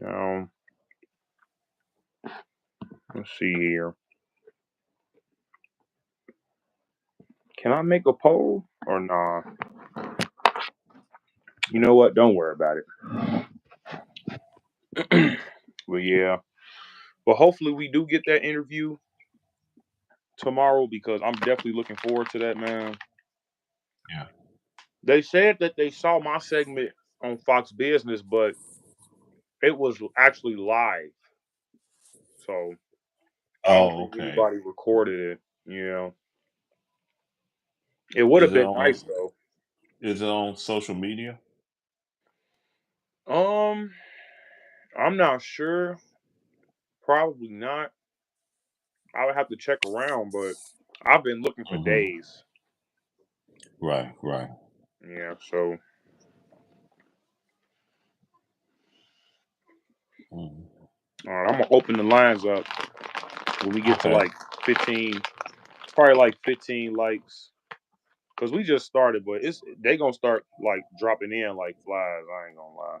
Um, let's see here. Can I make a poll or nah? You know what? Don't worry about it. Well, yeah. But hopefully we do get that interview tomorrow because I'm definitely looking forward to that, man. Yeah. They said that they saw my segment on Fox Business, but it was actually live. So I don't Oh, think okay. anybody recorded it. You know, it would Is have it been on? nice though. Is it on social media? Um, I'm not sure. Probably not. I would have to check around, but I've been looking for Hmm. days. Right. Right. Yeah, so Mhm. all right, I'm gonna open the lines up when we get to Okay. like 15, probably like 15 likes, cause we just started, but it's they gonna start like dropping in like flies. I ain't gonna lie.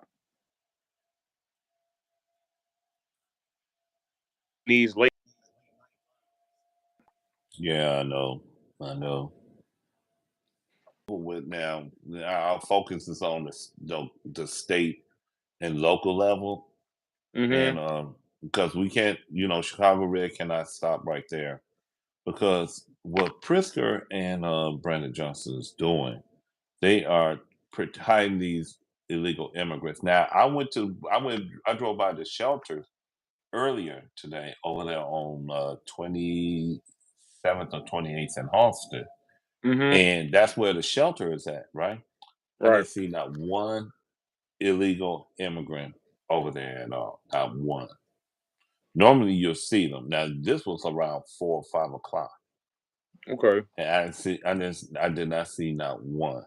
These late, Yeah, I know. I know. With now, our focus is on the state and local level, mm-hmm, and because we can't, Chicago Red cannot stop right there because what Prisker and Brandon Johnson is doing, they are hiding these illegal immigrants. Now, I drove by the shelters earlier today over there on 27th or 28th in Halsted. mm-hmm, And that's where the shelter is at, right? I right. didn't see not one illegal immigrant over there at all. Not one. Normally you'll see them. Now this was around 4 or 5 o'clock. Okay, And I did not see not one.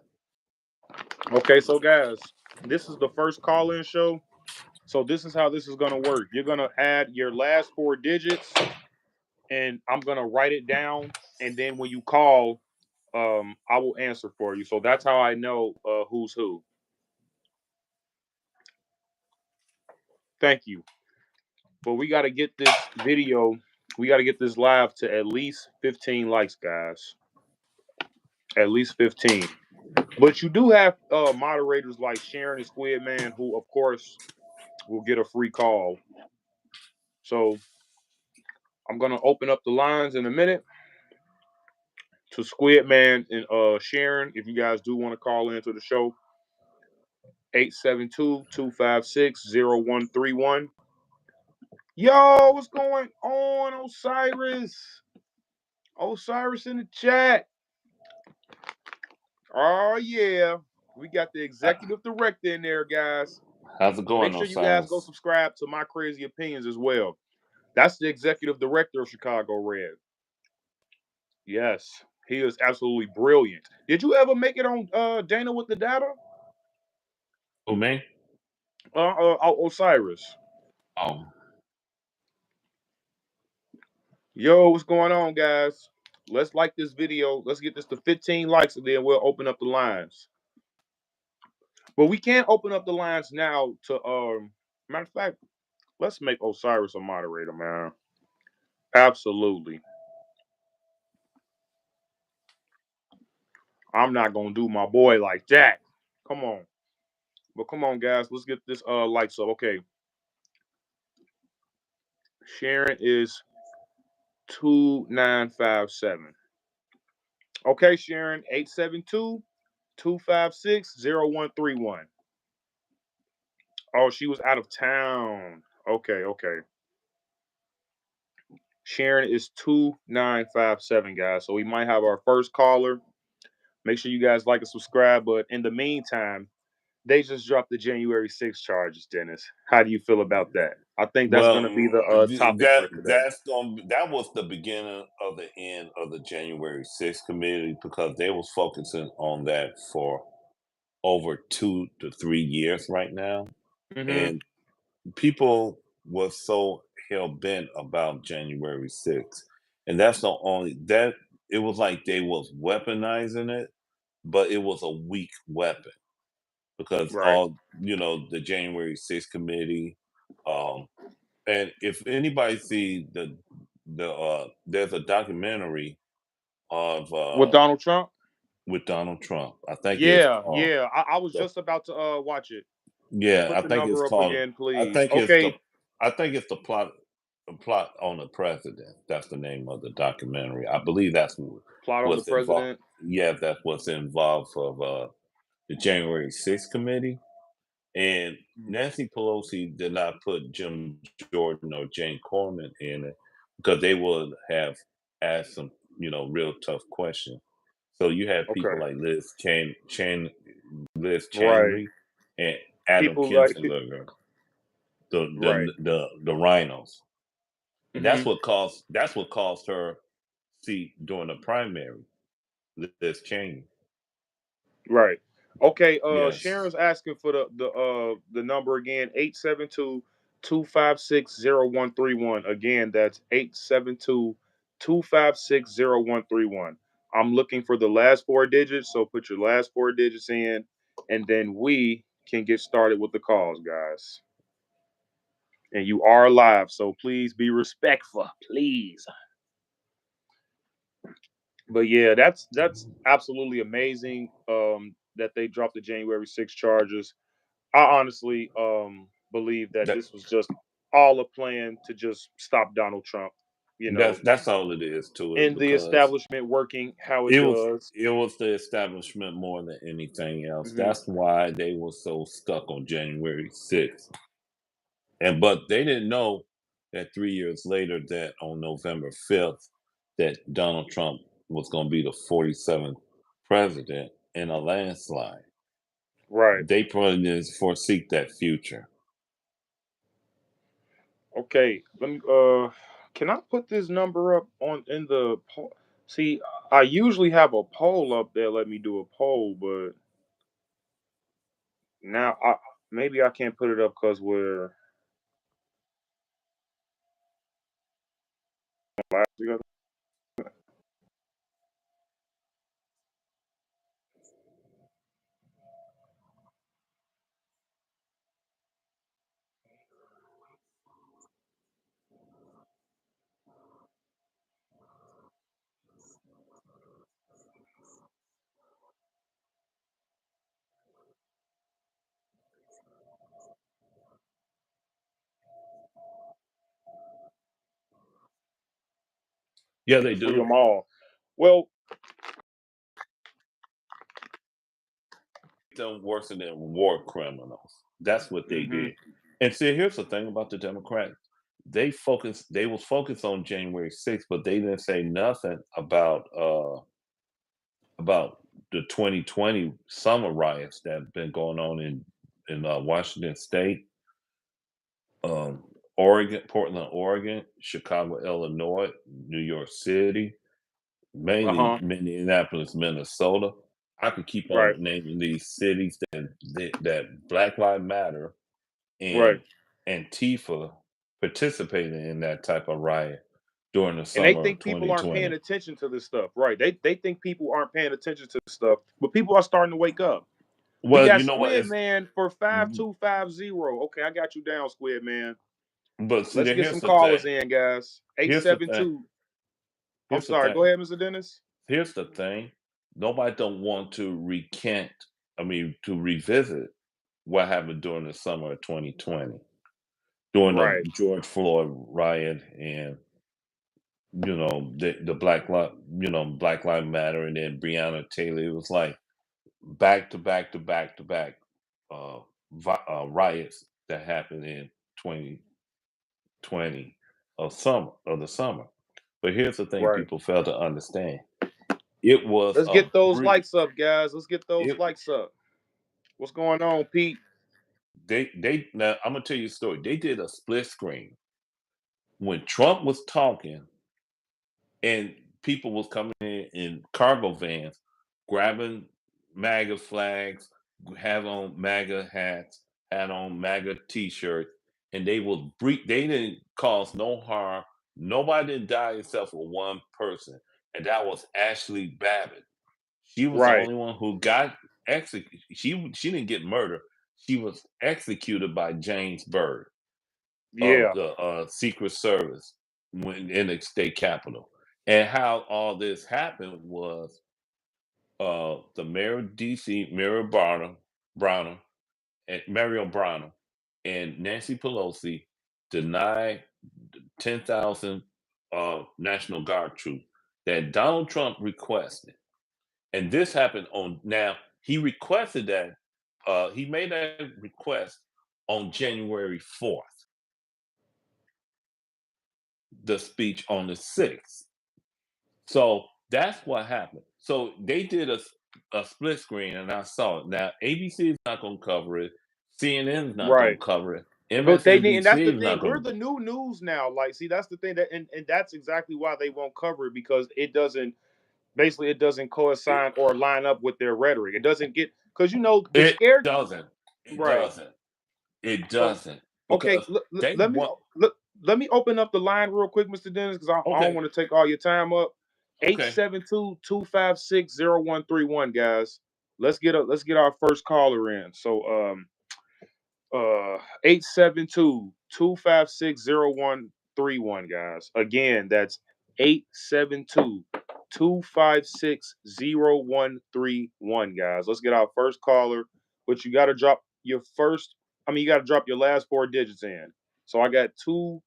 okay. So guys, this is the first call-in show. So this is how this is gonna work. You're gonna add your last four digits, and I'm gonna write it down, and then when you call, I will answer for you. So that's how I know who's who. Thank you. But we got to get this video, we got to get this live to at least 15 likes, guys. At least 15. But you do have moderators like Sharon and Squid Man, who, of course, will get a free call. So I'm going to open up the lines in a minute to Squid Man and Sharon. If you guys do want to call into the show, 872-256-0131. Yo, what's going on, Osiris? Osiris in the chat. Oh yeah, we got the Uh, executive director in there, guys. How's it Make going, sure you guys go Osiris? subscribe to My Crazy Opinions as well. That's the executive director of Chicago Red. Yes, he is absolutely brilliant. Did you ever make it on Dana with the data? Who, me? Osiris. Oh, Yo, what's going on, guys? Let's like this video. Let's get this to 15 likes, and then we'll open up the lines. But we can't open up the lines now to matter of fact, let's make Osiris a moderator, man. Absolutely. I'm not gonna do my boy like that. Come on. But come on, guys. Let's get this lights up. Okay. Sharon is 2957. Okay, Sharon, 872-256-0131. Oh, she was out of town. Okay, okay. Sharon is 2957, guys. So we might have our first caller. Make sure you guys like and subscribe. But in the meantime, they just dropped the January 6th charges, Dennis. How do you feel about that? I think that's well, going to be the topic that for today. that was the beginning of the end of the January 6th committee because they was focusing on that for over 2 to 3 years right now, Mm-hmm. and people was so hell bent about January 6th, and that's the only that it was like they was weaponizing it, but it was a weak weapon because Right. all the January 6th committee, Um, and if anybody see there's a documentary of With Donald Trump? with Donald Trump. I think it's Yeah, called yeah. I was the just about to watch it. yeah, Put the number up again, I please. think it's Okay, the plot on the president. That's the name of the documentary. I believe that's plot on the what's involved. president. Yeah, that's what's involved of the January 6th committee. And Mhm. Nancy Pelosi did not put Jim Jordan or Jane Corman in it because they would have asked some, real tough questions. So you have people Okay, like Liz right. Cheney, and Adam People like Kinzinger, the right. the rhinos, and Hmm. that's what caused her seat during the primary. Liz Cheney. Right. Okay, Yes, Sharon's asking for the number again, 872-256-0131. Again, that's 872-256-0131. I'm looking for the last four digits, so put your last four digits in, and then we can get started with the calls, guys. And you are live, so please be respectful, please. But yeah, that's absolutely amazing. That they dropped the January 6th charges. I honestly believe that that this was just all a plan to just stop Donald Trump, you know, that's all it is to it and the because establishment working how it does. it was the establishment more than anything else. Hmm. That's why they were so stuck on January 6th. And but they didn't know that 3 years later, that on November 5th, that Donald Trump was going to be the 47th president in a landslide. Right. They probably didn't foresee that future. Okay. Let me. Can I put this number up on in the poll? See, I usually have a poll up there. Let me do a poll, but now maybe I can't put it up because we're live together. Yeah, they Free do. them all. Well, Them worse than war criminals. That's what they hmm did. And see, here's the thing about the Democrats. They was focused on January 6th, but they didn't say nothing about the 2020 summer riots that have been going on in Washington State, Oregon, Portland, Oregon, Chicago, Illinois, New York City, uh mainly huh. Minneapolis, Minnesota. I could keep Right. on naming these cities that Black Lives Matter Right. and Antifa participated in that type of riot during the And they summer of think people aren't paying 2020. attention to this stuff. Right. They think people aren't paying attention to this stuff, but people are starting to wake up. We Well, got you know what? Squid Man for 5250. Okay, I got you down, Squid Man. But see, Let's get here's some the thing. callers in, guys. Here's the thing. 872. I'm Here's the sorry. thing. Go ahead, Mr. Dennis. Here's the thing. Nobody don't want to recant. I mean, to revisit what happened during the summer of 2020, during the Right. George Floyd riot, and the Black Lives Matter, and then Breonna Taylor. It was like back to back to back to back uh, riots that happened in 2020 of the summer. But here's the thing: Right. people fail to understand. It was Let's a get those brief. likes up, guys. Let's get those It likes up. What's going on, Pete? they now I'm gonna tell you a story. They did a split screen when Trump was talking, and people was coming in cargo vans, grabbing MAGA flags, have on MAGA hats, had on MAGA t-shirts, and they was brief. They didn't cause no harm. Nobody didn't die except for one person, and that was Ashley Babbitt. She was the Right. only one who got executed. She didn't get murdered. She was executed by James Byrd. of Yeah. the Secret Service when in the state capitol. And how all this happened was the mayor of DC, Browner, and Mario Browner, and Nancy Pelosi denied 10,000 National Guard troops that Donald Trump requested. And this happened on now, he requested that, he made that request on January 4th, the speech on the 6th. So that's what happened. So they did a split screen, and I saw it. Now ABC is not going to cover it. CNN is not going Right. to cover it. But they need, and that's the MSNBC is not thing. We're going the to. new news now. Like, see, that's the thing that, and that's exactly why they won't cover it, because it doesn't, basically, it doesn't It, coincide or line up with their rhetoric. It doesn't get, because the it scare. doesn't. It Right. doesn't. It So, doesn't okay, because they let me want. let me open up the line real quick, Mr. Dennis, because I don't Okay. want to take all your time up. Eight Okay. seven two 256 0131, guys. Let's get our first caller in. So 872-256-0131, guys. Again, that's 872-256-0131, guys. Let's get our first caller. But you got to drop your first, you got to drop your last four digits in. So I got two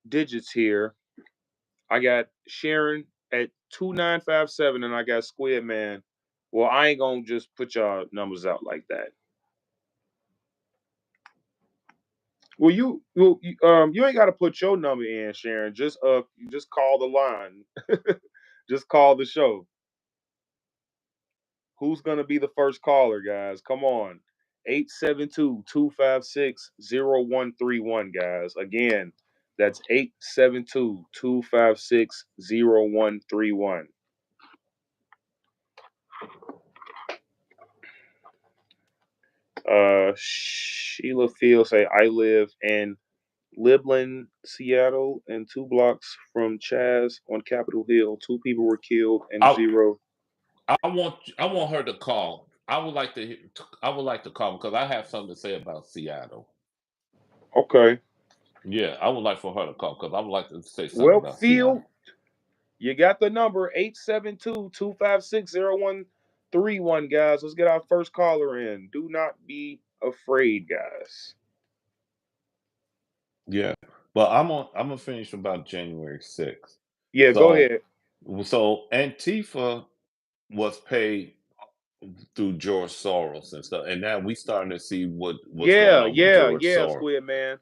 digits here. I got Sharon at 2957, and I got Squid Man. Well, I ain't gonna just put y'all numbers out like that. Well, you ain't got to put your number in, Sharon. Just call the line. Just call the show. Who's gonna be the first caller, guys? Come on. 872-256-0131, guys. Again, that's 872-256-0131. Sheila Field say I live in Libland, Seattle, and 2 blocks from Chaz on Capitol Hill. 2 people were killed and I zero. I want her to call. I would like to call because I have something to say about Seattle. Okay. Yeah, I would like for her to call because I would like to say something Well, about Field, Seattle. you got the number 872-256-0131, guys. Let's get our first caller in. Do not be afraid, guys. Yeah, but I'm gonna finish about January 6th. Yeah, go So ahead. Antifa was paid through George Soros and stuff, and now we starting to see what's going Yeah, on with yeah, George yeah, Soros. Squid Man.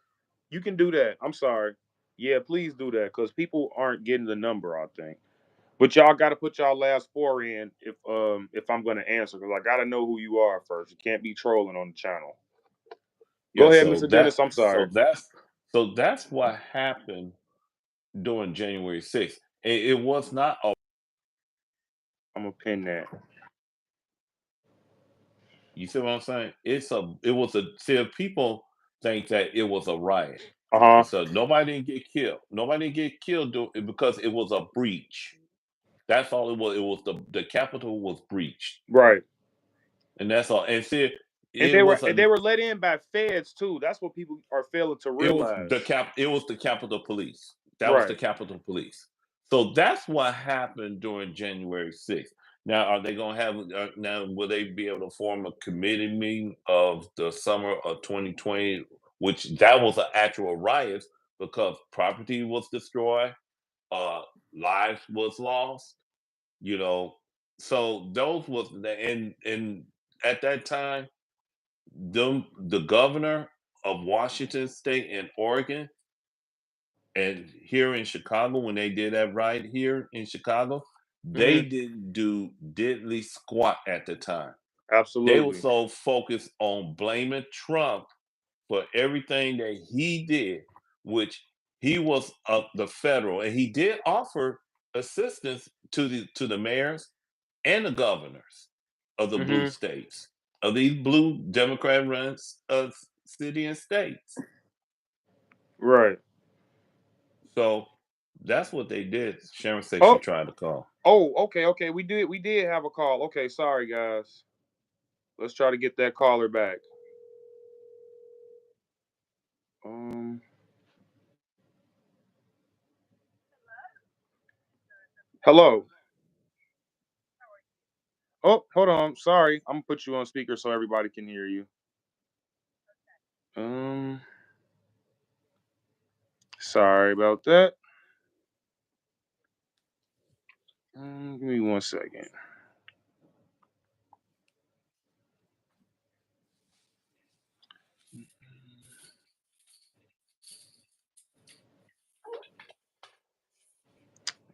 You can do that. I'm sorry. Yeah, please do that, because people aren't getting the number, I think. But y'all got to put y'all last four in if I'm going to answer, because I got to know who you are first. You can't be trolling on the channel. Go Yeah, ahead, Mr. Dennis. I'm sorry. so that's what happened during January 6th. It was not a. I'm gonna pin that. You see what I'm saying? It was a. See, if people think that it was a riot, Uh huh. and so nobody didn't get killed. Nobody didn't get killed because it was a breach. That's all it was. It was the Capitol was breached, Right. and that's all. And see, And it was they a. were let in by feds too. That's what people are failing to realize. It was the Capitol Police. That was the Right. Capitol Police. So that's what happened during January 6th. Now, are they going to have now? Will they be able to form a committee meeting of the summer of 2020, which that was an actual riot because property was destroyed, uh, lives was lost. You know, so those was and at that time, the governor of Washington State and Oregon and here in Chicago, when they did that right here in Chicago, they Hmm. didn't do diddly squat at the time. They were Absolutely. so focused on blaming Trump for everything that he did, which he was the federal, and he did offer assistance to the mayors and the governors of the blue Hmm. states, of these blue Democrat run city and states. Right. So that's what they did. Sharon said she Oh. tried to call. Oh. Okay. Okay. We did have a call. Okay. Sorry, guys. Let's try to get that caller back. Um, hello. Oh, hold on. Sorry, I'm gonna put you on speaker so everybody can hear you. Um, sorry about that. Give me 1 second.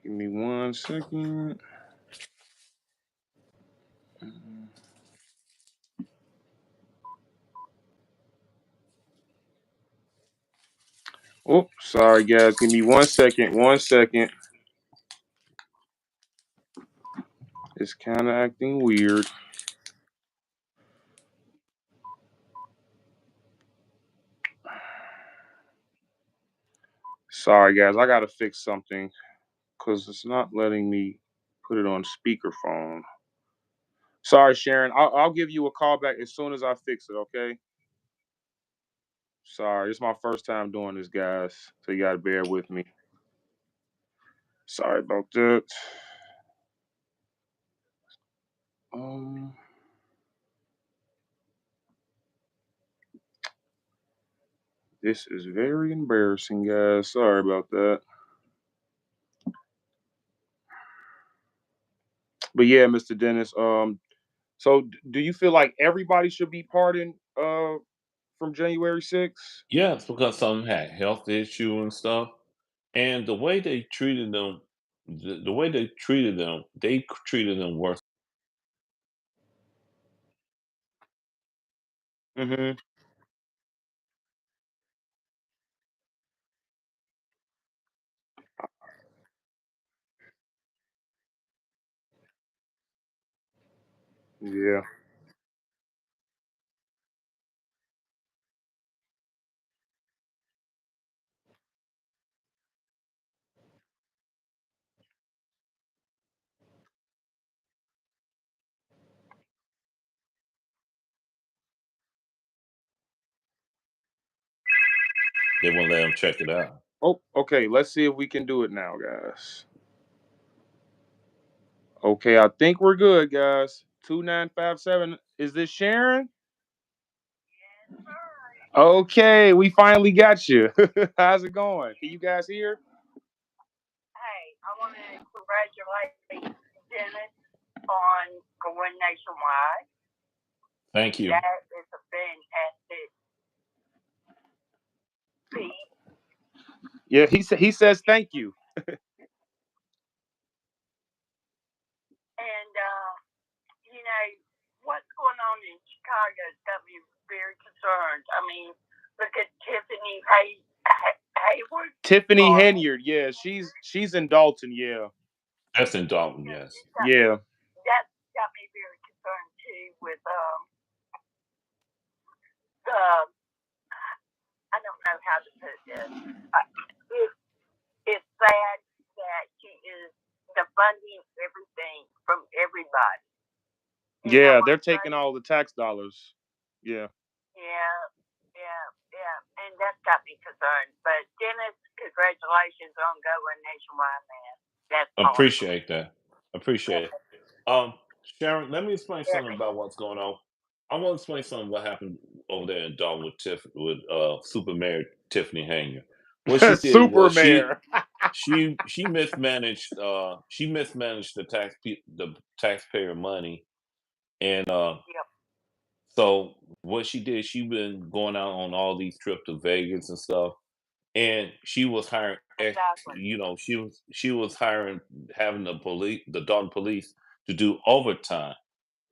Give me 1 second. Mm, Oh, sorry guys. Give me 1 second. 1 second. It's kind of acting weird. Sorry guys. I gotta fix something because it's not letting me put it on speakerphone. Sorry, Sharon. I'll give you a call back as soon as I fix it. Okay. Sorry, it's my first time doing this, guys. So you gotta bear with me. Sorry about that. Um, this is very embarrassing, guys. Sorry about that. But yeah, Mr. Dennis. So do you feel like everybody should be pardoned? From January 6th. Yeah, it's because some had health issue and stuff, and the way they treated them, the way they treated them, treated them worse. Mm-hmm. Yeah. They wouldn't let them check it out. Oh, okay. Let's see if we can do it now, guys. Okay, I think we're good, guys. 2957. Is this Sharon? Okay, we finally got you. How's it going? Can you guys hear? Thank you. Yeah, he says thank you. Tiffany Henyard. Yeah, she's in Dalton. Yeah. That's in Dalton, yes. Yeah. Yeah, they're taking all the tax dollars. Yeah. Appreciate that. Appreciate it. Um, Sharon, let me explain something about what's going on. I want to explain something what happened over there in Dalton with Super Mayor Tiffany Hanger. What she did Super was mayor. she mismanaged the taxpayer money, and so what she did, she been going out on all these trips to Vegas and stuff, and she was hiring she was hiring having the Dalton police to do overtime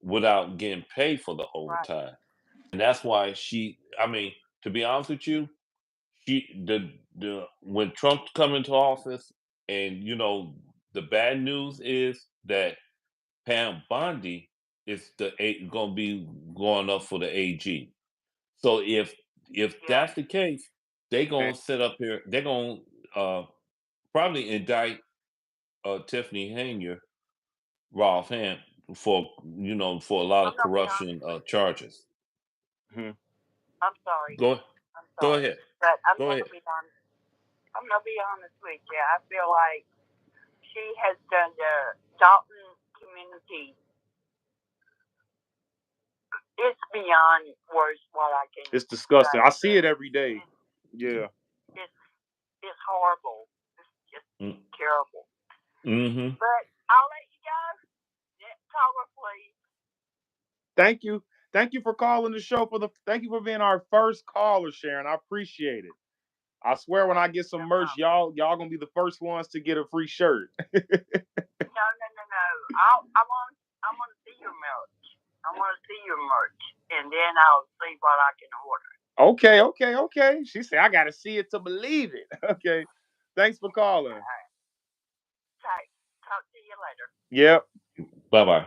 without getting paid for the overtime. And that's why I mean, to be honest with you, the when Trump come into office, and the bad news is that Pam Bondi is going to be going up for the AG. So if that's the case, they Man, gonna sit up here. They're gonna probably indict Tiffany Hanger, Rolf Hand for for a lot of corruption charges. mhm. Go go ahead. But I'm Go going ahead. to be honest. I'm going to be honest with you. I feel like she has done the Dalton community. It's beyond words what I can It's disgusting. say. I see it every day. Yeah. It's it's horrible. It's just terrible. Mm-hmm. But I'll let you go. Next caller, please. Thank you. Thank you for calling the show thank you for being our first caller, Sharon. I appreciate it. I swear when I get some merch, y'all gonna be the first ones to get a free shirt. No. I'm gonna see your merch. I'm gonna see your merch, and then I'll see what I can order. Okay. She said I gotta see it to believe it. Okay. Thanks for calling. Okay. Talk to you later. Yep. Bye-bye.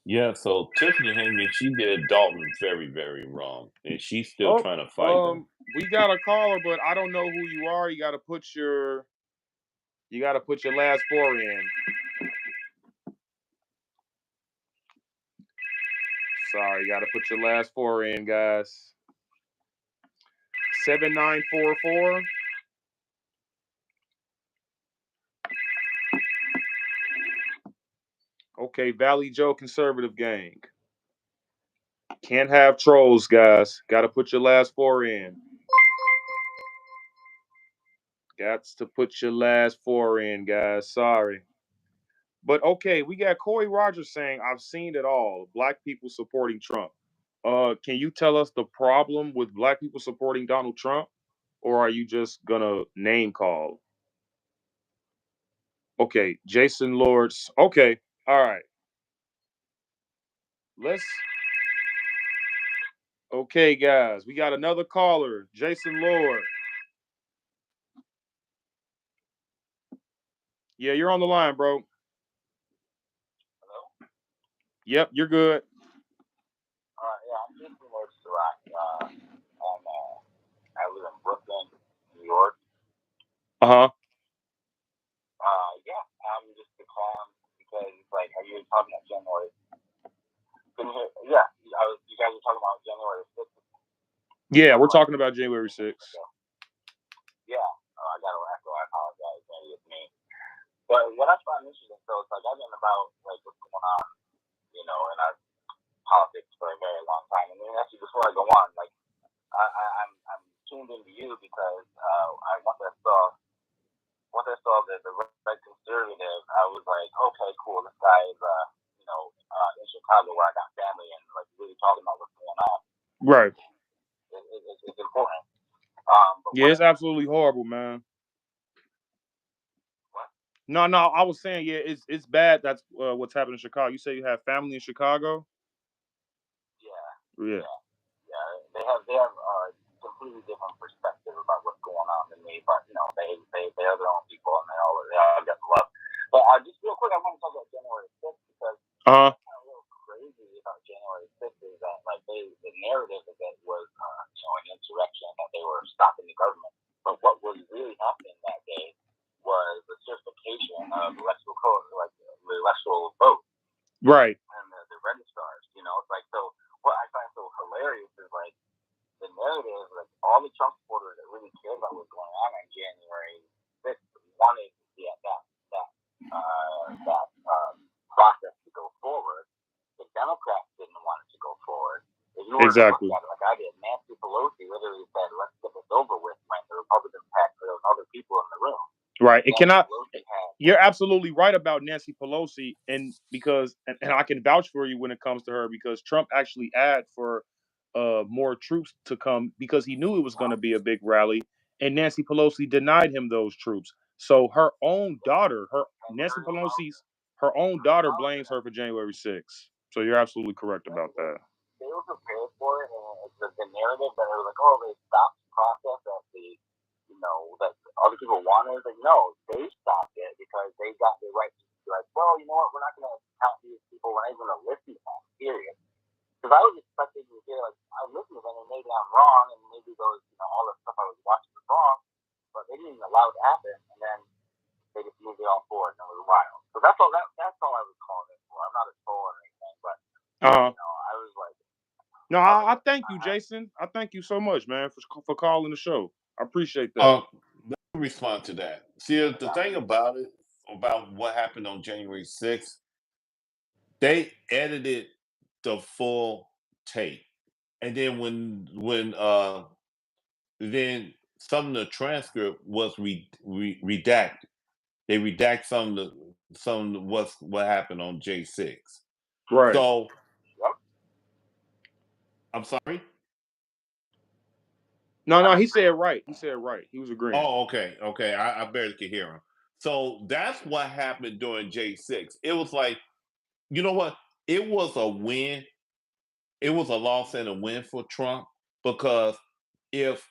Yeah, so Tiffany Henry, she did Dalton very, very wrong, and she's still Oh, trying to fight them. we got a caller, but I don't know who you are. You gotta put your last four in. Sorry, you gotta put your last four in, guys. 7944. Okay, Valley Joe Conservative Gang. Can't have trolls, guys. Gotta put your last four in. Got to put your last four in, guys. Sorry. But okay, we got Corey Rogers saying, I've seen it all. Black people supporting Trump. Can you tell us the problem with black people supporting Donald Trump? Or are you just gonna name call? Okay, Jason Lords. Okay, all right. Let's Okay, guys. We got another caller, Jason Lord. Yeah, you're on the line, bro. Hello. Yep, you're good. Yeah, I'm just from North Iraq. I live in Brooklyn, New York. Uh-huh. Yeah, I'm just calling because, like, are you talking about January? Yeah, you guys are talking about January 6th. Yeah, we're talking about January 6th. Yeah, I got to echo. I apologize. Maybe it's me. But what I find interesting, so it's like I've been about like what's going on, in our politics for a very long time. And then actually, before I go on, like I'm tuned into you because once I saw the red conservative, I was like, okay, cool. This guy is in Chicago where I got family and like really talking about what's going on. Right. It's important. Yeah, it's absolutely horrible, man. What? No, I was saying, yeah, it's bad. That's what's happening in Chicago. You say you have family in Chicago? Yeah. Yeah. Yeah. They have completely different perspective about what's going on than me, but they are their own people and they all get love. But just real quick, I want to talk about January 6th because Uh-huh. what's kind of a little crazy about January 6th is that like the narrative of it was an insurrection, that they were stopping the government. But what was really happening that day was the certification of electoral code, like the electoral vote. Right. And the registrars, it's like, so what I find so hilarious is like the narrative, like all the Trump supporters that really cared about what's going on January 6th wanted that process to go forward. The Democrats didn't want it to go forward. If you were to look at it like I did, Nancy Pelosi literally said, "Let's get this over with," when the Republicans had other people in the room. Right. It cannot. You're absolutely right about Nancy Pelosi, and I can vouch for you when it comes to her because Trump actually asked for more troops to come because he knew it was going to be a big rally, and Nancy Pelosi denied him those troops. So her own daughter, her own daughter blames her for January 6th. So you're absolutely correct about that. They were prepared for it, and the narrative that it was like, oh, they stopped the process that other people wanted. Like, no, they stopped it because they got the right to be like, well, you know what, we're not going to count these people. We're not even going to listen to them, period. Because I was expecting to hear, like, I listened to them and maybe I'm wrong, and maybe those, all the stuff I was watching was wrong, but they didn't even allow it to happen, and then they just moved it all forward, and it was wild. So that's all I was calling it for. I'm not a troll or anything, but, I was like, No, I thank you, Jason. I thank you so much, man, for calling the show. I appreciate that. Let me respond to that. See, the thing about it, about what happened on January 6th, they edited the full tape, and then when then some of the transcript was redacted. They redact some of what happened on J6. Right. So Yep. I'm sorry. No, he said right. He said right. He was agreeing. Oh, okay. I barely could hear him. So that's what happened during J6. It was like, you know what? It was a win. It was a loss and a win for Trump, because if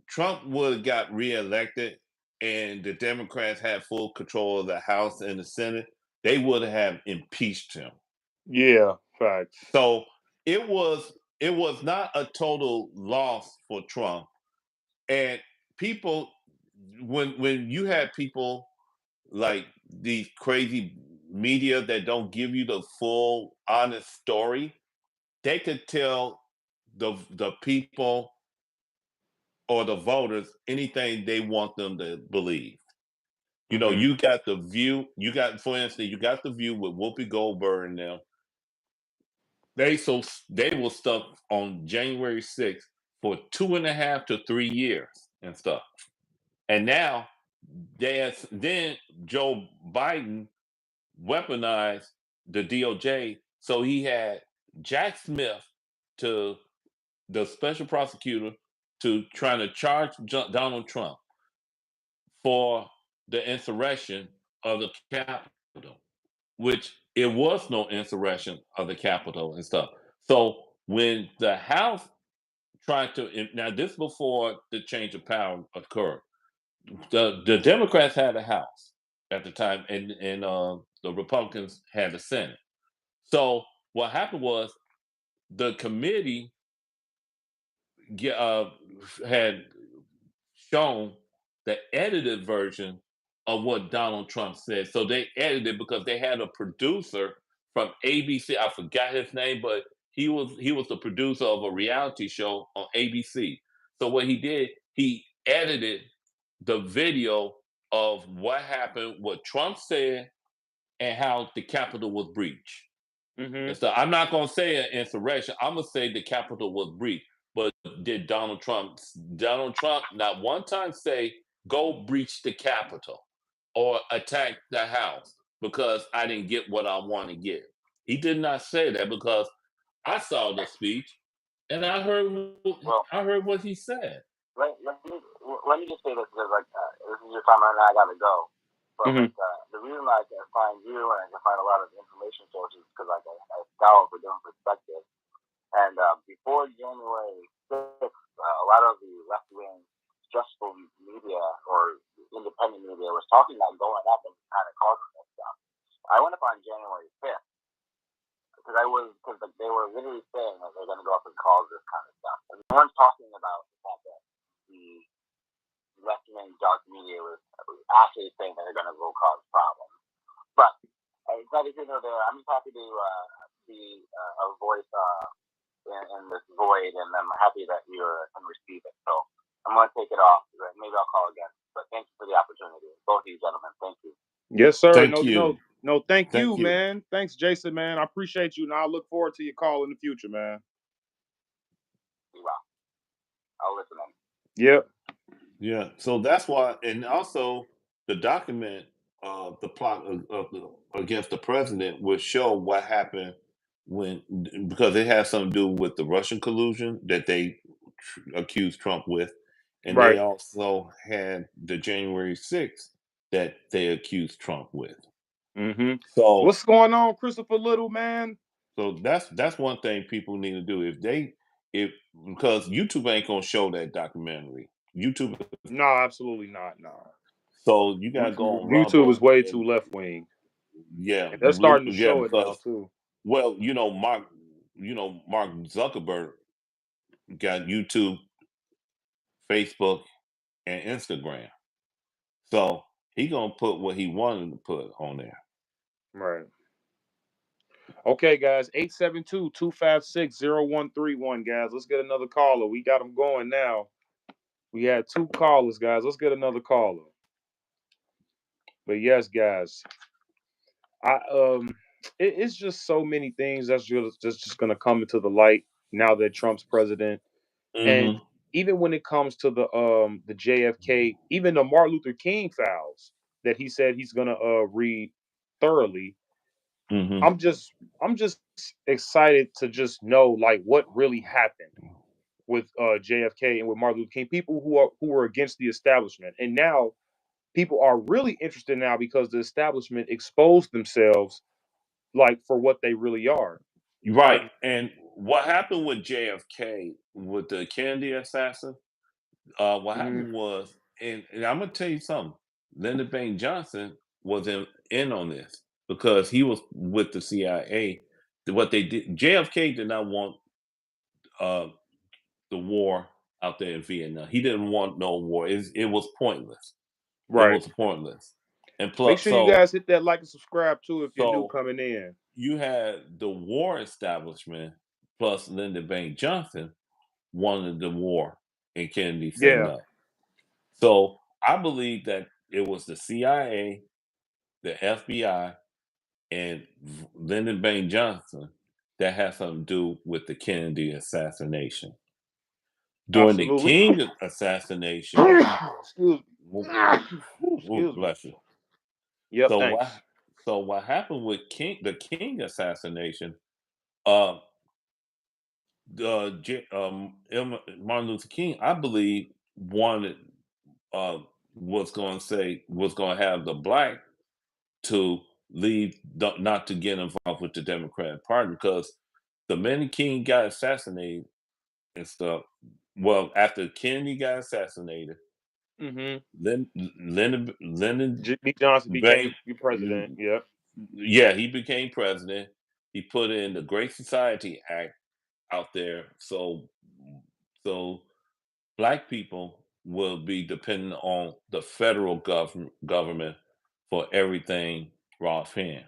Trump would have got reelected and the Democrats had full control of the House and the Senate, they would have impeached him. Yeah, facts. So it was not a total loss for Trump. And people, when you had people like these crazy media that don't give you the full honest story, they could tell the people or the voters anything they want them to believe. You know, Hmm. you got the View. You got, for instance, you got the View with Whoopi Goldberg and them. They were stuck on January 6th for 2.5 to 3 years and stuff. And now then Joe Biden weaponized the DOJ, so he had Jack Smith, to the special prosecutor, to trying to charge Donald Trump for the insurrection of the Capitol, which it was no insurrection of the Capitol and stuff. So when the House tried to, now this before the change of power occurred, the Democrats had the House at the time, and the Republicans had the Senate. So what happened was the committee had shown the edited version of what Donald Trump said. So they edited because they had a producer from ABC. I forgot his name, but he was the producer of a reality show on ABC. So what he did, he edited the video of what happened, what Trump said, and how the Capitol was breached. Hmm. And so I'm not going to say an insurrection. I'm going to say the Capitol was breached. But did Donald Trump not one time say, go breach the Capitol or attack the House because I didn't get what I want to get? He did not say that, because I saw the speech and Well, I heard what he said. let me just say this, because this is your time and I gotta go. But Hmm. the reason I can find you and I can find a lot of information sources because I scour for different perspectives. And before January 6th, a lot of the left wing stressful media or independent media was talking about going up and kind of causing this stuff. I went up on January 5th because they were literally saying that they're going to go up and cause this kind of stuff. And no one's talking about the fact that the left wing dark media was actually saying that they're going to go cause problems. But it's neither here nor there. I'm just happy to be a voice in this void, and I'm happy that you can receive it. So I'm going to take it off. Maybe I'll call again. But thank you for the opportunity. Both of you gentlemen, thank you. Yes, sir. Thank No, you. no, no. Thank Thank you, you. man. Thanks, Jason, man. I appreciate you, and I look forward to your call in the future, man. Well, I'll listen in. Yep. Yeah. So that's why, and also the document of the plot against the president would show what happened when, because it has something to do with the Russian collusion that they accused Trump with, and they Right. also had the January 6th that they accused Trump with. Hmm. So What's going on, Christopher Little, man? so that's one thing people need to do, if because YouTube ain't gonna show that documentary. YouTube, No, absolutely not. No. so you gotta go on YouTube is Rumble way too and left wing, yeah, and they're starting to yeah, show it now because too. well, Mark Zuckerberg got YouTube, Facebook, and Instagram, so he gonna put what he wanted to put on there. Right. Okay, guys, 872-256-0131, guys. Let's get another caller. We got them going now. We had two callers, guys. Let's get another caller. But yes, guys, I it's just so many things that's just gonna come into the light now that Trump's president. And Mm-hmm. even when it comes to the JFK, even the Martin Luther King files that he said he's gonna read thoroughly, Mm-hmm. I'm just excited to just know like what really happened with JFK and with Martin Luther King. People who are against the establishment, and now people are really interested now because the establishment exposed themselves like for what they really are. Right. Like, And what happened with JFK with the Kennedy assassin? What mhm, happened was, and I'm gonna tell you something. Lyndon Baines Johnson was in on this because he was with the CIA. What they did, JFK did not want uh, the war out there in Vietnam. He didn't want no war. It was pointless. It right. was pointless. And Make plus, sure you guys hit that like and subscribe too if you're new so coming in. you had the war establishment plus Lyndon Baines Johnson wanted the war, and Kennedy said Yeah, no. So I believe that it was the CIA, the FBI, and Lyndon Baines Johnson that had something to do with the Kennedy assassination. During the absolutely. King assassination, Excuse woo- me. Excuse me. bless you. Yep, So thanks. what happened with the King assassination? Uh, Martin Luther King, I believe, wanted uh, was going to have the black to leave, not to get involved with the Democratic Party because the minute King got assassinated and stuff. Well, after Kennedy got assassinated, Hmm. Lyndon B. Johnson Baines, became your president. Yep. yeah, he became president. He put in the Great Society Act out there, so black people will be dependent on the federal government for everything offhand.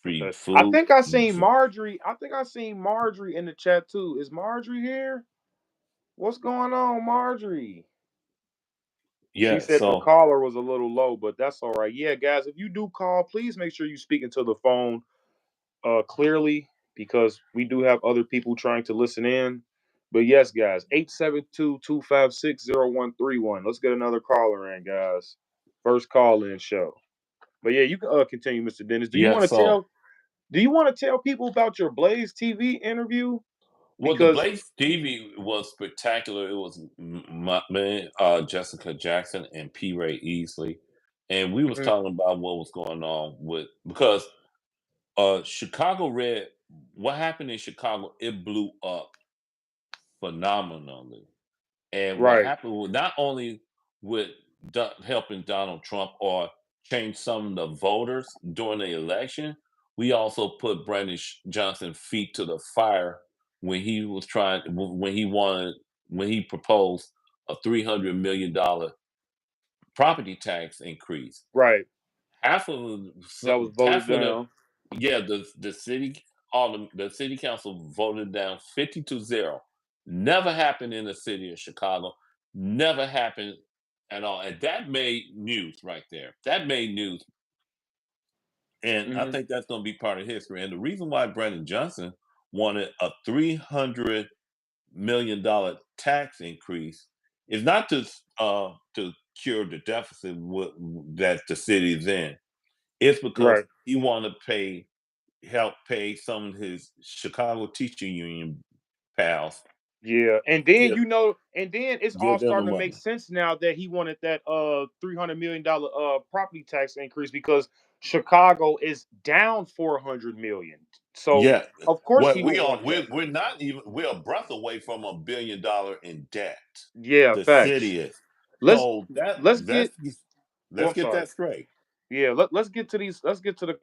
Free Okay. I food. think I seen Marjorie. I think I seen Marjorie in the chat too. Is Marjorie here? What's going on, Marjorie? She Yeah, said the so caller was a little low, but that's all right. Yeah, guys, if you do call, please make sure you speak into the phone clearly because we do have other people trying to listen in. But yes, guys, 872-256-0131. Let's get another caller in, guys. First call in show. But yeah, you can continue, Mr. Dennis. Do you yeah, want to so tell people about your Blaze TV interview? well, the Because Blaze TV was spectacular. It was my man, Jessica Jackson and P. Ray Easley, and we was Mhm, talking about what was going on with because Chicago Red. What happened in Chicago? It blew up phenomenally. And what right, happened was not only with helping Donald Trump or change some of the voters during the election, we also put Brandon Johnson feet to the fire when he was trying when he proposed a $300 million property tax increase. right. Half of That was voted the down. yeah, the city all the city council voted down 50-0. Never happened in the city of Chicago. Never happened at all. And that made news right there. That made news. And I Hmm. think that's going to be part of history. And the reason why Brandon Johnson wanted a $300 million tax increase is not to cure the deficit that the city's in. It's because Right. he want to help pay some of his Chicago teacher union pals, Yeah, and then give and then it's all give them the starting to make money. sense now that he wanted that $300 million property tax increase because Chicago is down 400 million. So Yeah, of course he well, would want that. we're not even we're a breath away from $1 billion in debt. Yeah, The facts. city is. Let's So that let's get. Oh, let's I'm get sorry. that straight. Yeah, let's get to these. Let's get to the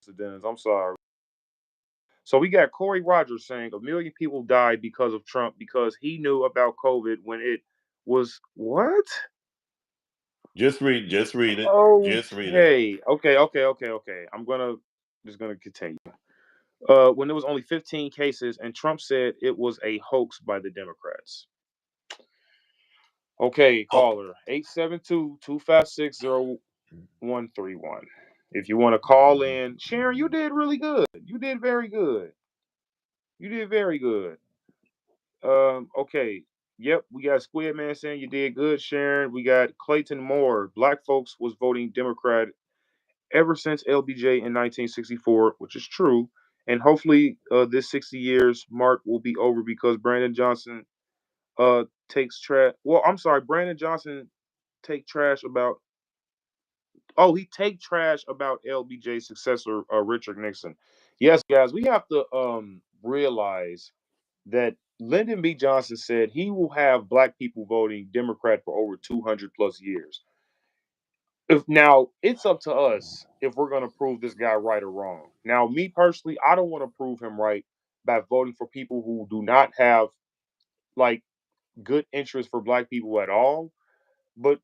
incidents. I'm sorry. So we got Corey Rogers saying a million people died because of Trump because he knew about COVID when it was what? Just read. Just read it. Just read it. Okay. I'm gonna just gonna continue. When there was only 15 cases, and Trump said it was a hoax by the Democrats. Okay, Oh, caller 872-256-0131. If you want to call in, Sharon, you did really good. You did very good. You did very good. Okay. Yep, we got Squid Man saying you did good, Sharon. We got Clayton Moore. Black folks was voting Democrat ever since LBJ in 1964, which is true. And hopefully, this 60 years mark will be over because Brandon Johnson takes trash. Well, I'm sorry, Brandon Johnson take trash about. Oh, he take trash about LBJ's successor, Richard Nixon. Yes, guys, we have to realize that Lyndon B. Johnson said he will have black people voting Democrat for over 200 plus years. If now it's up to us if we're going to prove this guy right or wrong. Now, me personally, I don't want to prove him right by voting for people who do not have like good interest for black people at all. But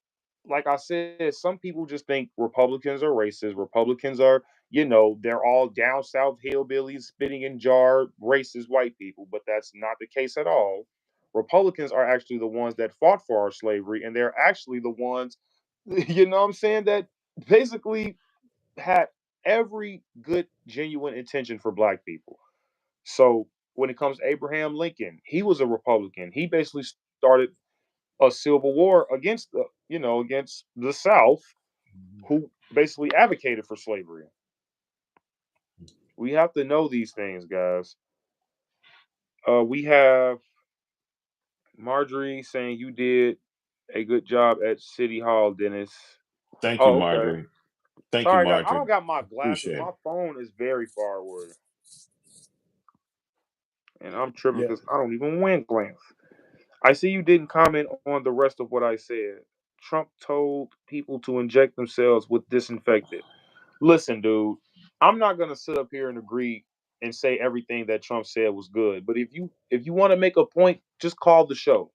like I said, some people just think Republicans are racist. Republicans are, they're all down south hillbillies, spitting in jar, racist white people. But that's not the case at all. Republicans are actually the ones that fought for our slavery, and they're actually the ones, what I'm saying, that basically had every good, genuine intention for black people. So when it comes to Abraham Lincoln, he was a Republican. He basically started a civil war against against the South, who basically advocated for slavery. We have to know these things, guys. We have Marjorie saying you did a good job at City Hall, Dennis. thank you, Oh, okay. Marjorie. Thank you, Sorry, guys. I don't Marjorie. got my glasses. Appreciate My it. phone is very far away, and I'm tripping Yeah. because I don't even win glance. I see you didn't comment on the rest of what I said. Trump told people to inject themselves with disinfectant. Listen, dude, I'm not gonna sit up here and agree and say everything that Trump said was good. But if you want to make a point, just call the show.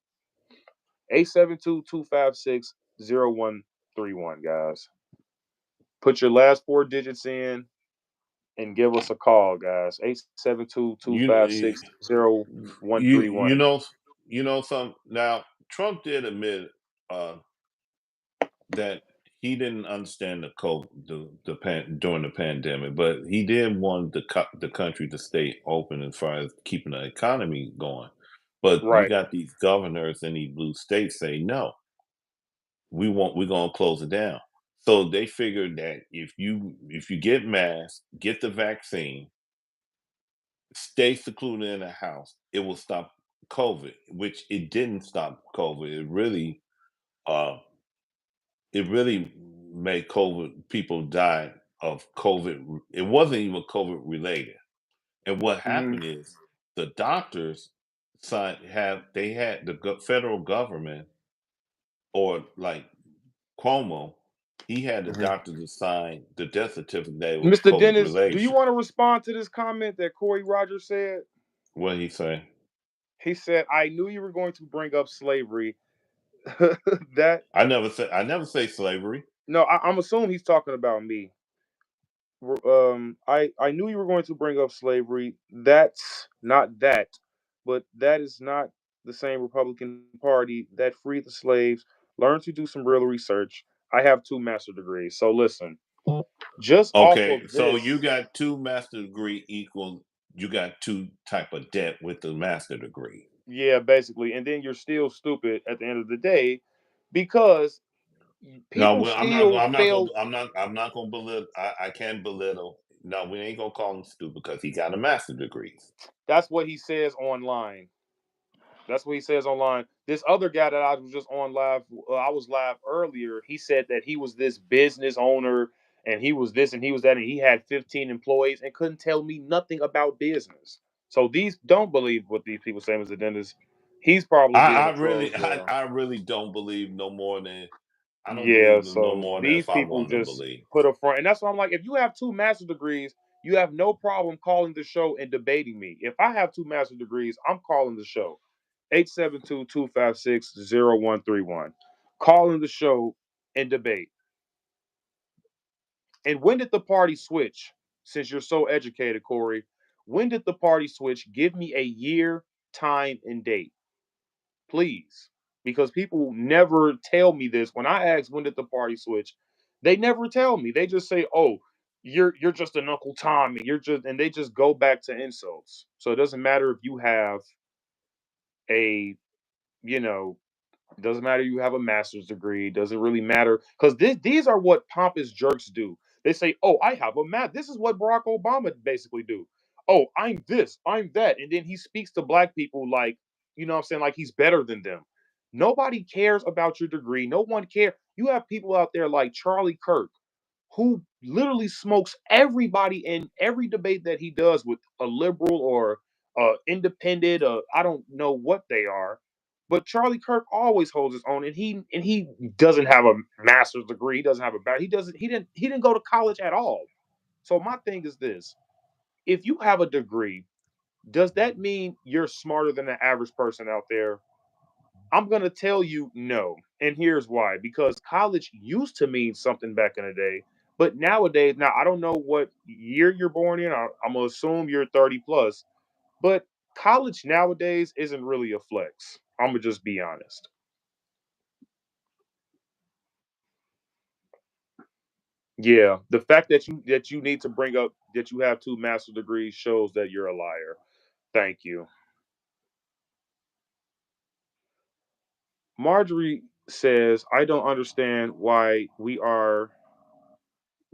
872-256-0131, guys. Put your last four digits in and give us a call, guys. 872 two You five six zero one you three you one. know you know some now. Trump did admit uh, that he didn't understand during the pandemic, but he did want the country to stay open as far as keeping the economy going. But you Right. got these governors in these blue states say no, we're gonna close it down. So they figured that if you get masked, get the vaccine, stay secluded in a house, it will stop COVID, which it didn't stop COVID. Uh it really made COVID people die of COVID. It wasn't even COVID related. And what Hmm. happened is the doctors had the federal government or like Cuomo, he had the Hmm. doctors to sign the death certificate that it was Mr. COVID Dennis, do you relation. want to respond to this comment that Corey Rogers said? What did he say? He said, I knew you were going to bring up slavery. that I never say slavery. No, I'm assuming he's talking about me. I knew you were going to bring up slavery. That's not that, but that is not the same Republican Party that freed the slaves. Learn to do some real research. I have two master degrees. So listen, just off Okay, of so this, you got two master degree equals you got two type of debt with the master degree. yeah, basically, and then you're still stupid at the end of the day because No, people well, I'm not. still I'm not going. fail. I'm not. I'm not going to belittle. I can't belittle. No, we ain't gonna call him stupid because he got a master degree. That's what he says online. That's what he says online. This other guy that I was just on live, I was live earlier. He said that he was this business owner and he was this and he was that and he had 15 employees and couldn't tell me nothing about business. So these don't believe what these people say, Mr. Dennis. He's probably getting a troll as well. I really don't believe no more than I don't Yeah, believe them no so more than these if I people want to just believe. put a front, and that's why I'm like, if you have two master degrees, you have no problem calling the show and debating me. If I have two master degrees, I'm calling the show. 872-256-0131. Calling the show. and debate. And when did the party switch? Since you're so educated, Corey, when did the party switch? Give me a year, time, and date, please. Because people never tell me this. When I ask when did the party switch, they never tell me. They just say, "Oh, you're just an Uncle Tom, and you're just," and they just go back to insults. So it doesn't matter if you have a, you know, doesn't matter you have a master's degree. Doesn't really matter because these are what pompous jerks do. They say, "Oh, I have a math." This is what Barack Obama basically do. "Oh, I'm this, I'm that," and then he speaks to black people like, what I'm saying, like he's better than them. Nobody cares about your degree. No one cares. You have people out there like Charlie Kirk, who literally smokes everybody in every debate that he does with a liberal or independent. I don't know what they are, but Charlie Kirk always holds his own, and he doesn't have a master's degree. He doesn't have a he doesn't he didn't go to college at all. So my thing is this: if you have a degree, does that mean you're smarter than the average person out there? I'm going to tell you no. And here's why. Because college used to mean something back in the day. But nowadays, now I don't know what year you're born in. I'm going to assume you're 30 plus. But college nowadays isn't really a flex. I'm going to just be honest. Yeah. The fact that you need to bring up that you have two master degrees shows that you're a liar. Thank you. Marjorie says, I don't understand why we are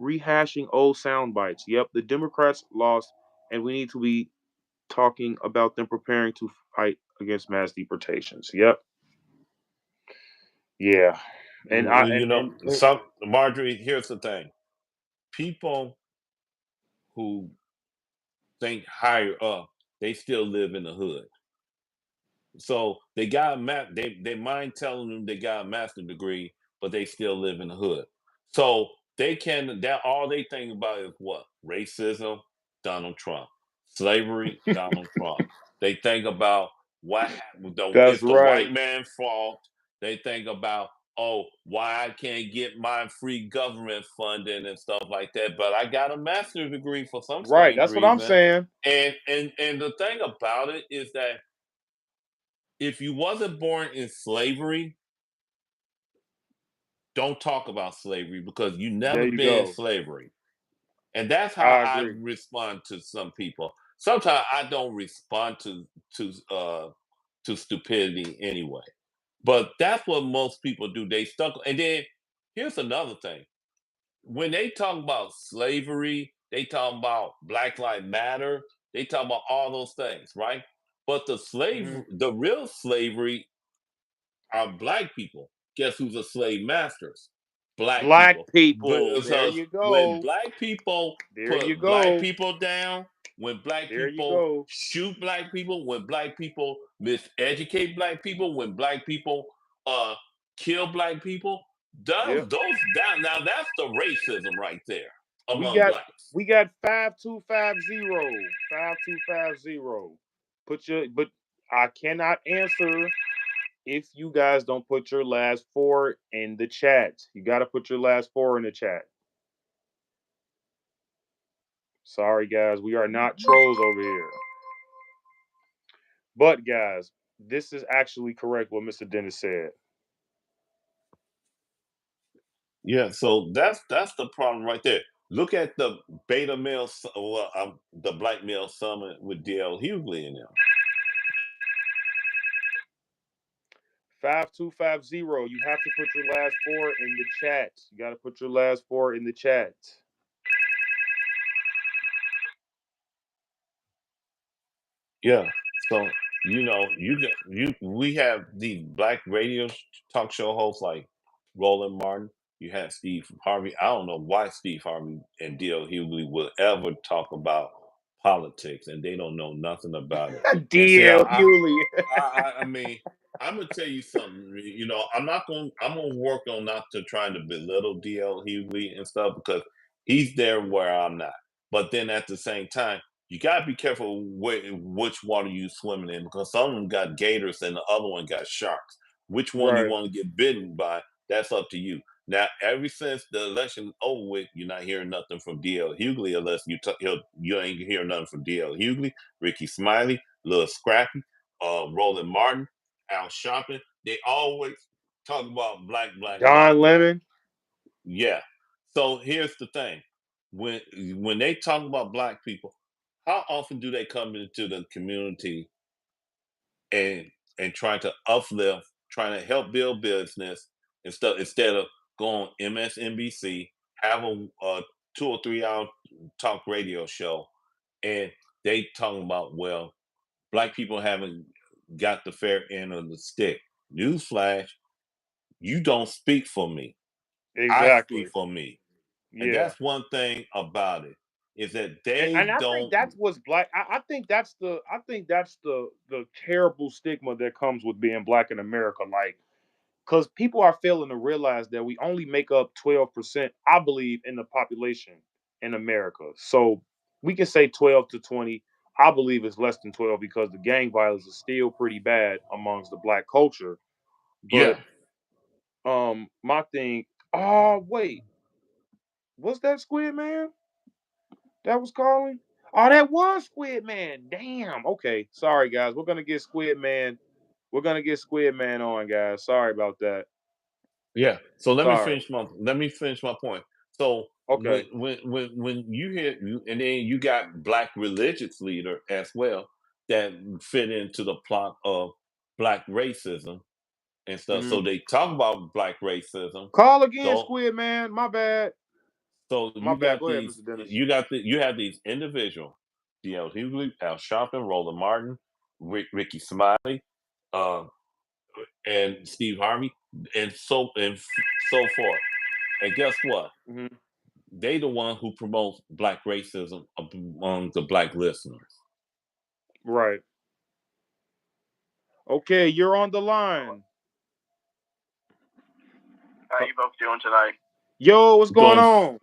rehashing old sound bites. Yep, the Democrats lost, and we need to be talking about them preparing to fight against mass deportations. Yep, yeah, and I You know, and some Marjorie. Here's the thing: people who think higher up, they still live in the hood. So they got they mind telling them they got a master's degree, but they still live in the hood. So they can that all they think about is what? Racism, Donald Trump. Slavery, Donald Trump. They think about what happened, that's it's the right, white man's fault. They think about, oh, why I can't get my free government funding and stuff like that. But I got a master's degree for some right. strange That's what I'm reason. saying. And the thing about it is that if you wasn't born in slavery, don't talk about slavery because you There never you been in go. slavery. And that's how I I agree. respond to some people. Sometimes I don't respond to stupidity anyway. But that's what most people do. They stuck. And then here's another thing. When they talk about slavery, they talk about Black Lives Matter, they talk about all those things, right? But Hmm. the real slavery are black people. Guess who's the slave masters? Black Black people. people. There Because you when go. black people There you put black go. people down, when black There you people go. shoot black people, when black people miseducate black people, when black people uh kill black people, Yep. now that's the racism right there We among got blacks. we got 5250. 5250. Put your but I cannot answer if you guys don't put your last four in the chat. You got to put your last four in the chat. Sorry, guys. We are not trolls over here. But, guys, this is actually correct what Mr. Dennis said. Yeah, so that's the problem right there. Look at the the black male summit with DL Hughley in them. 5250. You have to put your last four in the chat. You got to put your last four in the chat. Yeah. So we have these black talk show hosts like Roland Martin. You have Steve Harvey. I don't know why Steve Harvey and D.L. Hughley will ever talk about politics, and they don't know nothing about it. And see, DL Hewley. I mean, I'm gonna tell you something. You know, I'm gonna work on not to trying to belittle DL Hughley and stuff because he's there where I'm not. But then at the same time, you gotta be careful which water you swimming in because some of them got gators and the other one got sharks. Which one you Right. want to get bitten by? That's up to you. Now, ever since the election over with, you're not hearing nothing from D.L. Hughley unless you ain't hearing nothing from D.L. Hughley, Ricky Smiley, Lil Scrappy, Roland Martin, Al Sharpton. They always talk about black, black, black, Don black. Lemon. Yeah. So here's the thing: when they talk about black people, how often do they come into the community and trying to uplift, trying to help build business and stuff instead of going MSNBC, have a 2 or 3 hour talk radio show, and they talking about, well, black people haven't got the fair end of the stick. Newsflash, you don't speak for me. I speak Exactly. for me. And Yeah. that's one thing about it, is that And they I think don't. that's what's black. I think that's the terrible stigma that comes with being black in America. Like, because people are failing to realize that we only make up 12%, I believe, in the population in America. So we can say 12 to 20. I believe it's less than 12 because the gang violence is still pretty bad amongst the black culture. But Yeah. my thing. Oh wait, was that Squid Man that was calling? Oh, that was Squid Man. Damn. Okay, sorry guys. We're gonna get Squid Man. We're gonna get Squid Man on, guys. Sorry about that. Yeah. So Sorry. let me finish my point. So Okay. when you hear and then you got black religious leader as well that fit into the plot of black racism and stuff. Hmm. So they talk about black racism. Call again, So Squid Man. My bad. My you bad. got Go ahead, these Mr. Dennis. you have these individual, D.L. Hughley, Al Sharpton, Roland Martin, Ricky Smiley, uh, and Steve Harvey, so forth. And guess what? Hmm. They the one who promotes black racism among the black listeners. Right. Okay, you're on the line. How Uh, you both doing tonight? Yo, what's going Doing, on?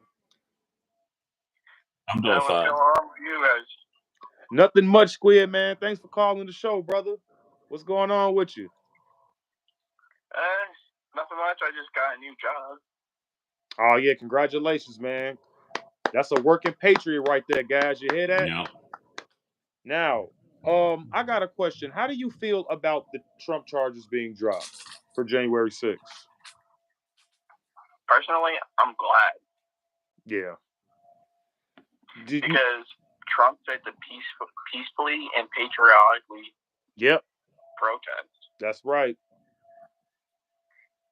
I'm doing What's fine. going on with you guys? Nothing much, Squid Man. Thanks for calling the show, brother. What's going on with you? Uh, Nothing much. I just got a new job. Oh yeah, congratulations, man. That's a working patriot right there, guys. You hear that? Yeah. Now, I got a question. How do you feel about the Trump charges being dropped for January 6th? Personally, I'm glad Yeah. Did you? because Trump said to peacefully and patriotically Yep, protest. that's right.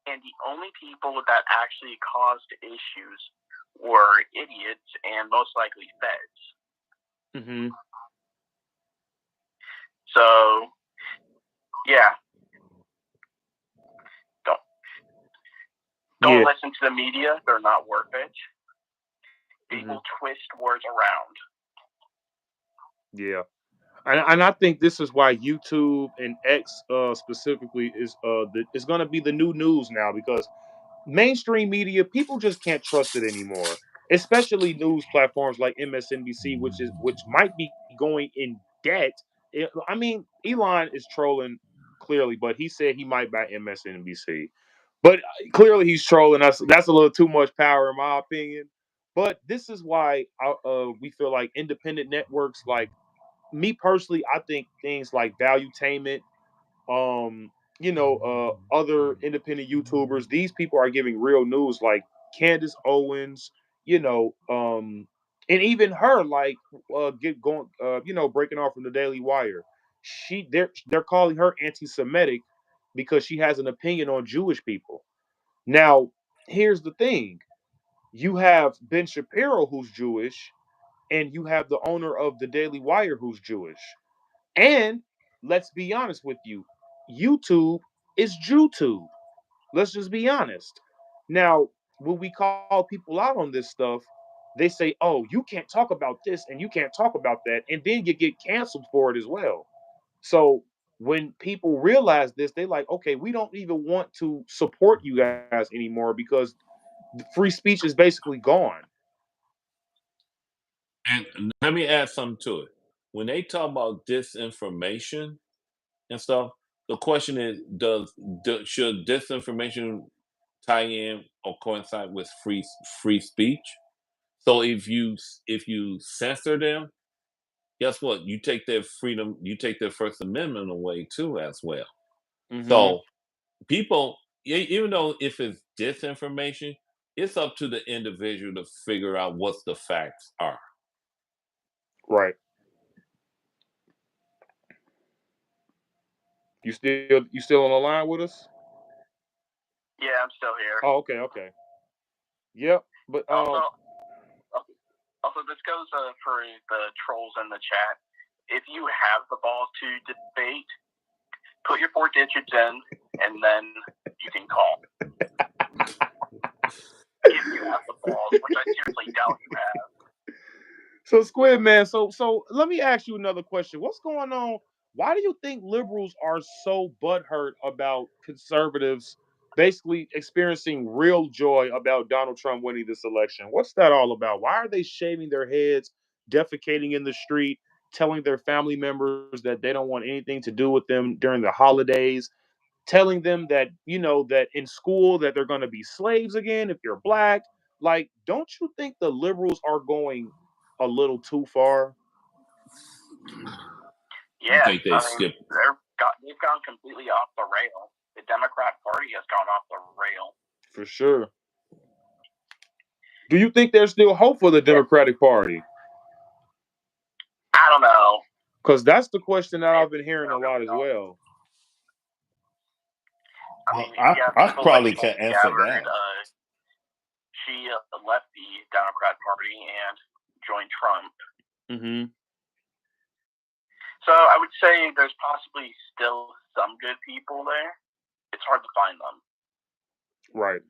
And the only people that actually caused issues were idiots and most likely feds. Hmm. So, yeah, don't Yeah. listen to the media. They're not worth it. They Hmm. will twist words around. Yeah. And I think this is why YouTube and X specifically is going to be the new news now because mainstream media, people just can't trust it anymore. Especially news platforms like MSNBC, which might be going in debt. I mean, Elon is trolling clearly, but he said he might buy MSNBC. But clearly he's trolling us. That's a little too much power, in my opinion. But this is why we feel like independent networks, like me personally, I think things like Valuetainment, um other independent YouTubers, these people are giving real news, like Candace Owens, and even her, like get going breaking off from the Daily Wire. They're calling her anti-Semitic because she has an opinion on Jewish people. Now, here's the thing: you have Ben Shapiro, who's Jewish, and you have the owner of the Daily Wire, who's Jewish. And let's be honest with you, YouTube is JewTube. Let's just be honest. Now, when we call people out on this stuff, they say, "Oh, you can't talk about this and you can't talk about that," and then you get canceled for it as well. So when people realize this, they like, "Okay, we don't even want to support you guys anymore because free speech is basically gone." And let me add something to it. When they talk about disinformation and stuff, the question is, should disinformation tie in or coincide with free speech. So if you censor them, guess what? You take their freedom, you take their First Amendment away too, as well. Hmm. So people, even though if it's disinformation, it's up to the individual to figure out what the facts are. Right. You still on the line with us? Yeah, I'm still here. Oh, okay, okay. Yep. But Also, this goes for the trolls in the chat. If you have the balls to debate, put your 4 digits in, and then you can call. If you have the balls, which I seriously doubt you have. So Squid Man, so let me ask you another question. What's going on? Why do you think liberals are so butthurt about conservatives basically experiencing real joy about Donald Trump winning this election? What's that all about? Why are they shaving their heads, defecating in the street, telling their family members that they don't want anything to do with them during the holidays, telling them that that in school that they're going to be slaves again if you're black? Like, don't you think the liberals are going a little too far? I Yeah, think they skip. they've gone completely off the rail. The Democrat Party has gone off the rail. For sure. Do you think there's still hope for the Democratic Party? I don't know. Because that's the question that I've been hearing a lot as well. I Well, mean, you have I people like probably can Tulsi answer Gabbard. that. She left the Democrat Party and joined Trump. Hmm. So I would say there's possibly still some good people there. It's hard to find them. Right.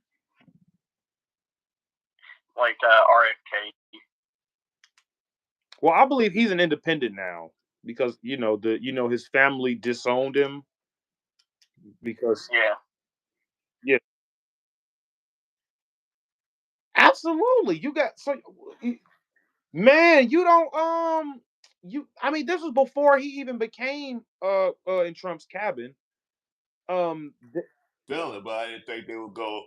Like RFK. Well, I believe he's an independent now because his family disowned him because Yeah. yeah, absolutely. You got so man, you don't you I mean this was before he even became in Trump's cabin. Feeling, but I didn't think they would go,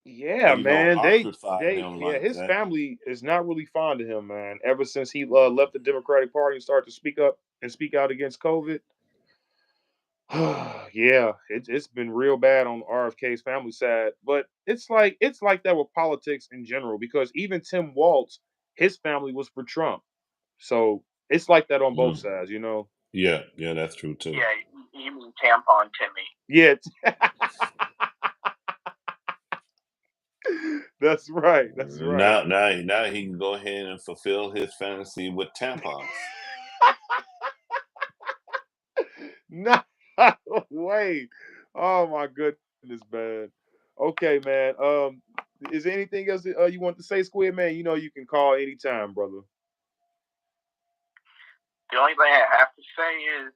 Yeah, man. ostracize They him yeah, like his that. family is not really fond of him, man. Ever since he left the Democratic Party and started to speak up and speak out against COVID. Yeah, it's been real bad on RFK's family side, but it's like that with politics in general because even Tim Walz, his family was for Trump, so it's like that on both Mm. sides, Yeah, yeah, that's true too. Yeah, you mean Tampon Timmy. Yeah, that's right. That's right. Now he can go ahead and fulfill his fantasy with tampons. No way. Oh my goodness, man. Okay, man. Is there anything else that, you want to say, Squid Man? You can call anytime, brother. The only thing I have to say is,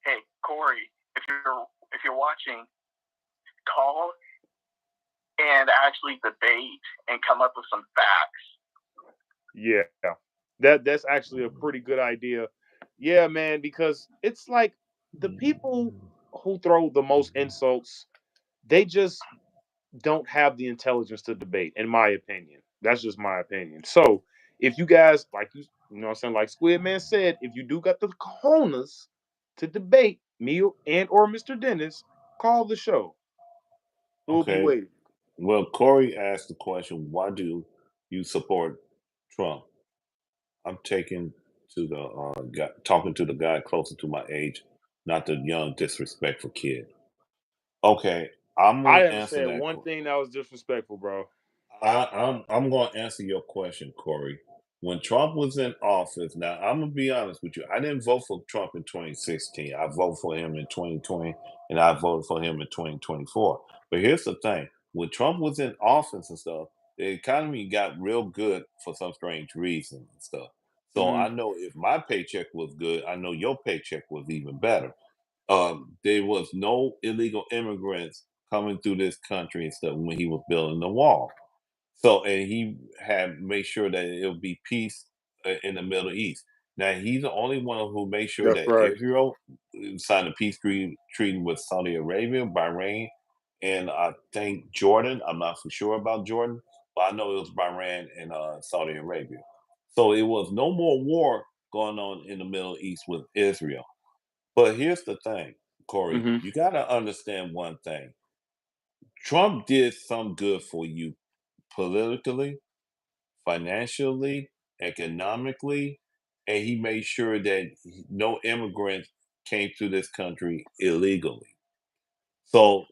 hey, Corey, if you're watching, call and actually debate and come up with some facts. Yeah, that's actually a pretty good idea. Yeah, man, because it's like the people who throw the most insults, they just don't have the intelligence to debate, in my opinion. That's just my opinion. So if you guys like you know what I'm saying, like Squid Man said, if you do got the cojones to debate me and or Mr. Dennis, call the show. We'll be Okay. waiting. Well, Corey asked the question, why do you support Trump? I'm taking to the guy, talking to the guy closer to my age, not the young, disrespectful kid. Okay, I'm I gonna haven't answer said that. one thing that was disrespectful, bro. I'm going to answer your question, Corey. When Trump was in office, now I'm gonna be honest with you. I didn't vote for Trump in 2016. I voted for him in 2020, and I voted for him in 2024. But here's the thing: when Trump was in office and stuff, the economy got real good for some strange reason and stuff. So Hmm. I know if my paycheck was good, I know your paycheck was even better. There was no illegal immigrants coming through this country and stuff when he was building the wall. So, and he had made sure that it would be peace in the Middle East. Now, he's the only one who made sure That's that right. Israel signed a peace treaty with Saudi Arabia, Bahrain, and I think Jordan. I'm not for sure about Jordan, but I know it was Bahrain and Saudi Arabia. So it was no more war going on in the Middle East with Israel. But here's the thing, Corey, Mm-hmm. you got to understand one thing. Trump did some good for you politically, financially, economically, and he made sure that no immigrants came to this country illegally. So,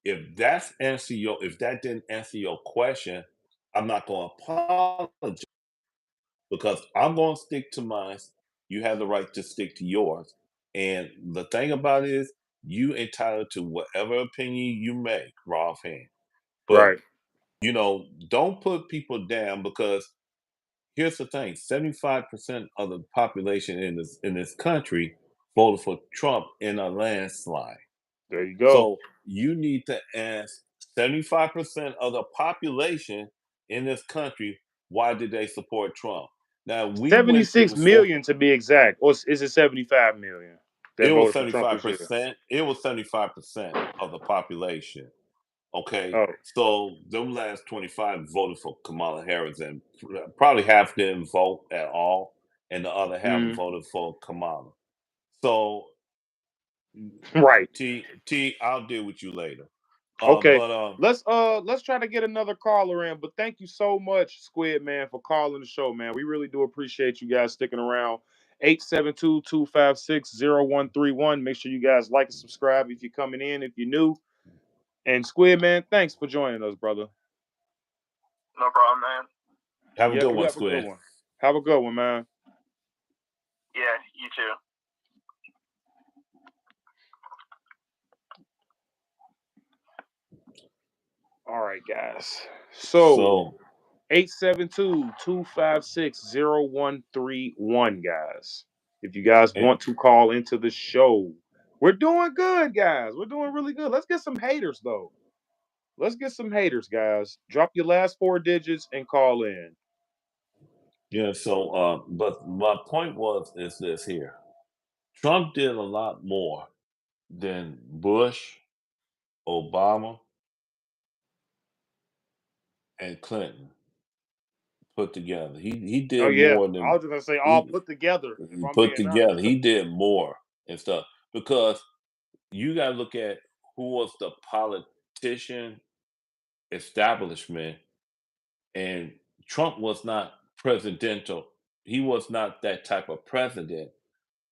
if that didn't answer your question, I'm not going to apologize because I'm going to stick to mine. You have the right to stick to yours. And the thing about it is, you entitled to whatever opinion you make, raw hand. But Right. don't put people down because here's the thing: 75% of the population in this country voted for Trump in a landslide. There you go. So you need to ask 75% of the population in this country why did they support Trump? Now we went 76 through four. million to be exact, or is it 75 million that It was voted for Trump this year? 75%. It was 75% of the population. Okay, Oh. so them last 25 voted for Kamala Harris, and probably half didn't vote at all, and the other half Mm. voted for Kamala. So Right. I'll deal with you later. Okay. But Let's try to get another caller in. But thank you so much, Squid Man, for calling the show, man. We really do appreciate you guys sticking around. 872-256-0131. Make sure you guys like and subscribe if you're coming in, if you're new. And Squid Man, thanks for joining us, brother. No problem, man. have a Yep, good you one, have a good Squid. one. Have a good one, man. Yeah, you too. All right, guys. So So 872-256-0131, guys. If you guys want to call into the show. We're doing good, guys. We're doing really good. Let's get some haters, though. Let's get some haters, guys. Drop your last four digits and call in. yeah, so but my point is this here. Trump did a lot more than Bush, Obama, and Clinton put together. He Oh, did yeah. more I than was going to say all he put together, if he I'm put being honest. together. He did more and stuff because you got to look at who was the politician establishment, and Trump was not presidential. He was not that type of president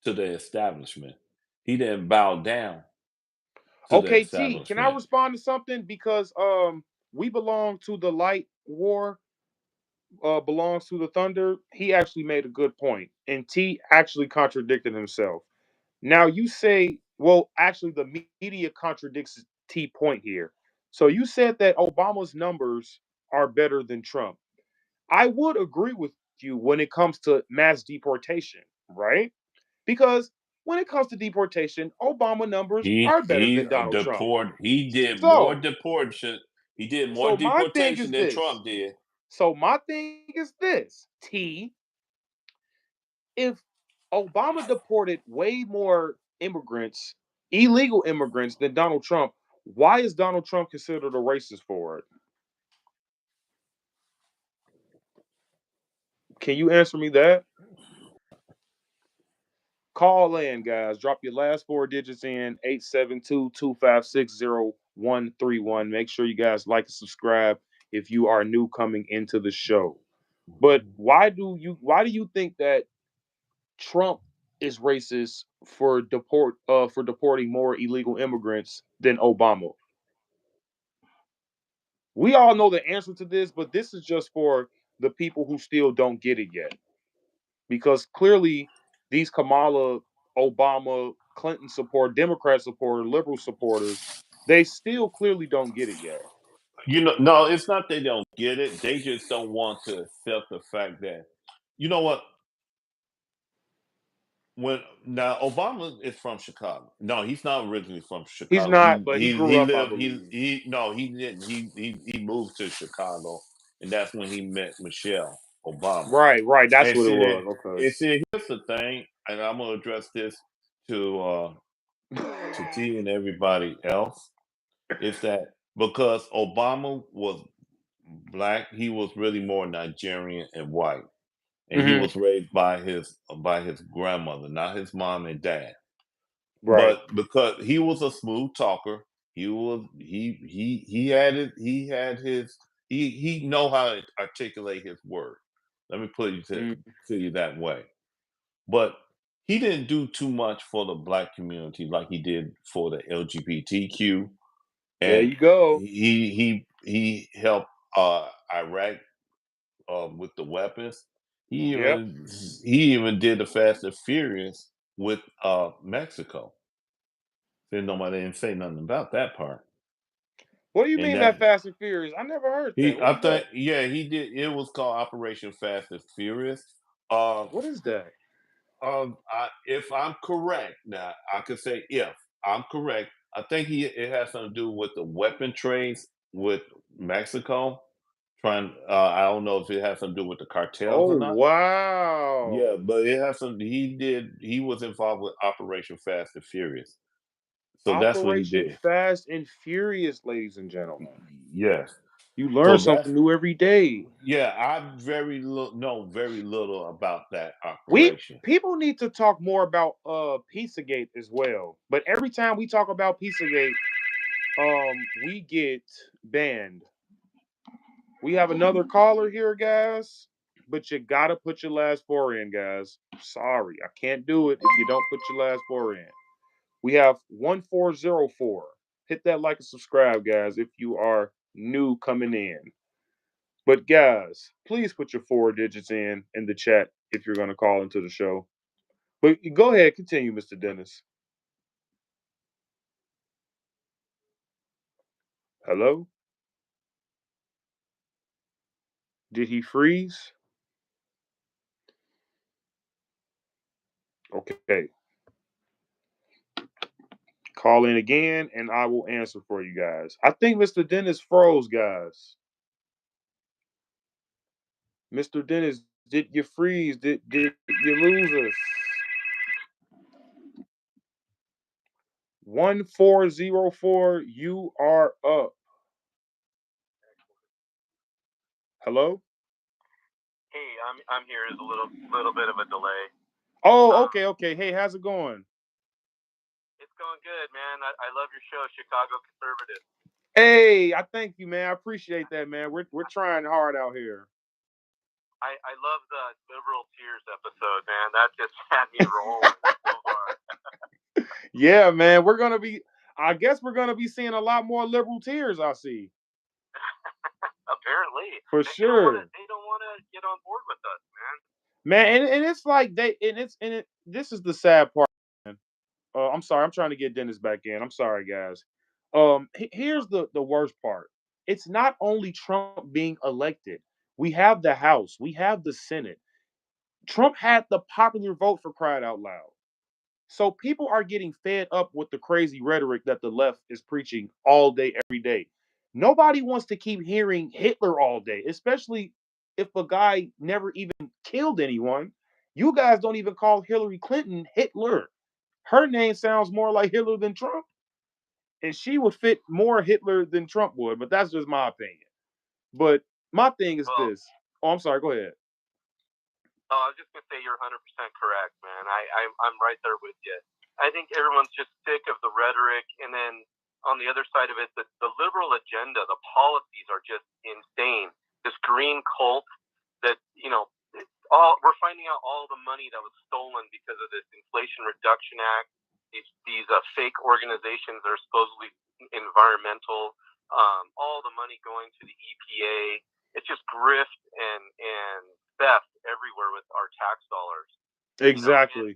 to the establishment. He didn't bow down to the Okay, T, can I establishment. respond to something? Because we belong to the light war, belongs to the Thunder. He actually made a good point, and T actually contradicted himself. Now you say, well, actually, the media contradicts T point here. So you said that Obama's numbers are better than Trump. I would agree with you when it comes to mass deportation, right? Because when it comes to deportation, Obama numbers are better than Donald Trump. He did more So, deportation. He did more so my thing deportation is than this. Trump did. So my thing is this, T. If Obama deported way more immigrants, illegal immigrants, than Donald Trump, why is Donald Trump considered a racist for it? Can you answer me that? Call in, guys. Drop your last four digits in 872-256-0131. Make sure you guys like and subscribe if you are new coming into the show. But why do you think that Trump is racist for deporting more illegal immigrants than Obama? We all know the answer to this, but this is just for the people who still don't get it yet. Because clearly these Kamala, Obama, Clinton support, Democrat supporter, liberal supporters, they still clearly don't get it yet. No, it's not they don't get it. They just don't want to accept the fact that, you know what? When now Obama is from Chicago. No, he's not originally from He's Chicago. not, but he grew He up, I lived believe. he no he didn't he moved to Chicago, and that's when he met Michelle Obama. Right, right. That's And what it see, was. here's the thing, and I'm gonna address this to Okay. T and everybody else. It's that because Obama was black, he was really more Nigerian and white, and he Hmm. was raised by his grandmother, not his mom and dad. Right. But because he was a smooth talker, he had it. He had his he know how to articulate his word. Let me put it Mm. to you that way. But he didn't do too much for the black community like he did for the LGBTQ, There and you go. he helped Iraq with the weapons. He Yep. even he even did the Fast and Furious with Mexico. Then nobody didn't say nothing about that part. What do you And mean by that Fast and Furious? I never heard that. he, What I is that? think, yeah, he did. It was called Operation Fast and Furious. Um, What is that? if I'm correct, now I could say if I'm correct, I think it has something to do with the weapon trades with Mexico. Trying, I don't know if it has something to do with the cartels Oh, or not. Yeah, wow. but it has some. He was involved with Operation Fast and Furious, so that's what he Operation did. Fast and Furious, ladies and gentlemen. Yes. You So learn that's something new every day. yeah. I know very little about that We operation. people need to talk more about Pizzagate as well. But every time we talk about Pizzagate, we get banned. We have another caller here, guys. But you gotta put your last four in, guys. Sorry, I can't do it if you don't put your last four in. We have 1404. Hit that like and subscribe, guys, if you are new coming in. But guys, please put your four digits in the chat if you're gonna call into the show. But go ahead, continue, Mr. Dennis. Hello? Did he freeze? Okay. Call in again and I will answer for you guys. I think Mr. Dennis froze, guys. Mr. Dennis, did you freeze? Did you lose us? 1404, you are up. Hello? Hey, I'm here. There's a little bit of a delay. Oh, Um, okay. Hey, how's it going? it's going good, man. I love your show, Chicago Conservative. Hey, I thank you, man. I appreciate that, man. We're trying hard out here. I love the liberal tears episode, man. That just had me rolling so far. Yeah, man. I guess we're gonna be seeing a lot more liberal tears, I see. Apparently, For they don't want to. sure. They don't want to get on board with us, man. Man, and it's like this is the sad part, man. I'm sorry, I'm trying to get Dennis back in. I'm sorry, guys. Here's the worst part. It's not only Trump being elected. We have the House, we have the Senate. Trump had the popular vote for crying out loud. So people are getting fed up with the crazy rhetoric that the left is preaching all day, every day. Nobody wants to keep hearing Hitler all day, especially if a guy never even killed anyone. You guys don't even call Hillary Clinton Hitler. Her name sounds more like Hitler than Trump, and she would fit more Hitler than Trump would, but that's just my opinion. But my thing is Well, this. Oh, I'm sorry, go ahead. oh, I was just gonna say you're 100% correct, man. I'm right there with you. I think everyone's just sick of the rhetoric, and then on the other side of it, the liberal agenda, the policies are just insane. This green cult that all we're finding out all the money that was stolen because of this Inflation Reduction Act. These fake organizations that are supposedly environmental. All the money going to the EPA. It's just grift and theft everywhere with our tax dollars. And Exactly.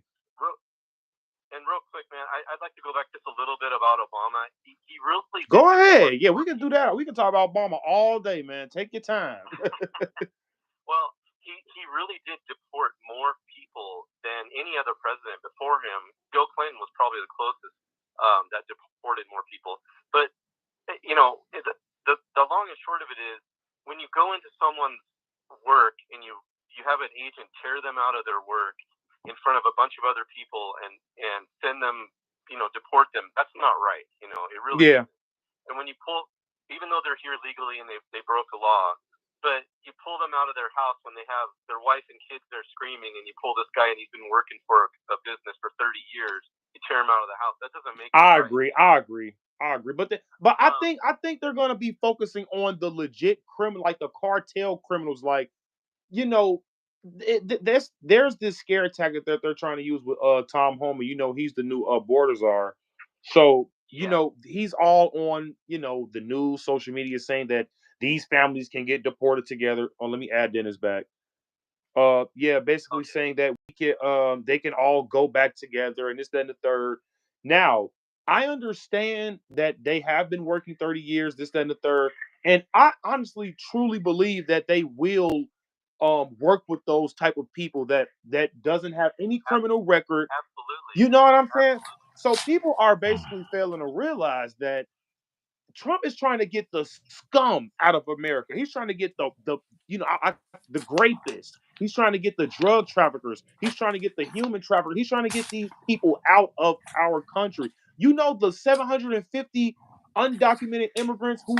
real quick, man, I'd like to go back just a little bit about Obama. He really did Go deport ahead. Yeah, we more can do people. that. We can talk about Obama all day, man. Take your time. Well, he really did deport more people than any other president before him. Bill Clinton was probably the closest that deported more people. But the long and short of it is, when you go into someone's work and you have an agent tear them out of their work in front of a bunch of other people and send them, deport them. That's not right. It really Yeah. isn't. And when you pull, even though they're here legally and they broke a law, but you pull them out of their house when they have their wife and kids there screaming, and you pull this guy and he's been working for a business for 30 years. You tear him out of the house. That doesn't make it right. I agree. But I think they're gonna be focusing on the legit criminal, like the cartel criminals, like, you know, there's this scare tactic that they're trying to use with Tom Homan. You know, he's the new border czar. So, you know, he's all on, you know, the news, social media, saying that these families can get deported together. Oh, let me add Dennis back. Basically saying that they can all go back together and this, that, and the third. Now, I understand that they have been working 30 years, this, that, and the third, and I honestly truly believe that they will work with those type of people that doesn't have any criminal record. Absolutely. You know what I'm saying? So people are basically failing to realize that Trump is trying to get the scum out of America. He's trying to get the the grapists. He's trying to get the drug traffickers. He's trying to get the human traffickers. He's trying to get these people out of our country. You know, the 750 undocumented immigrants who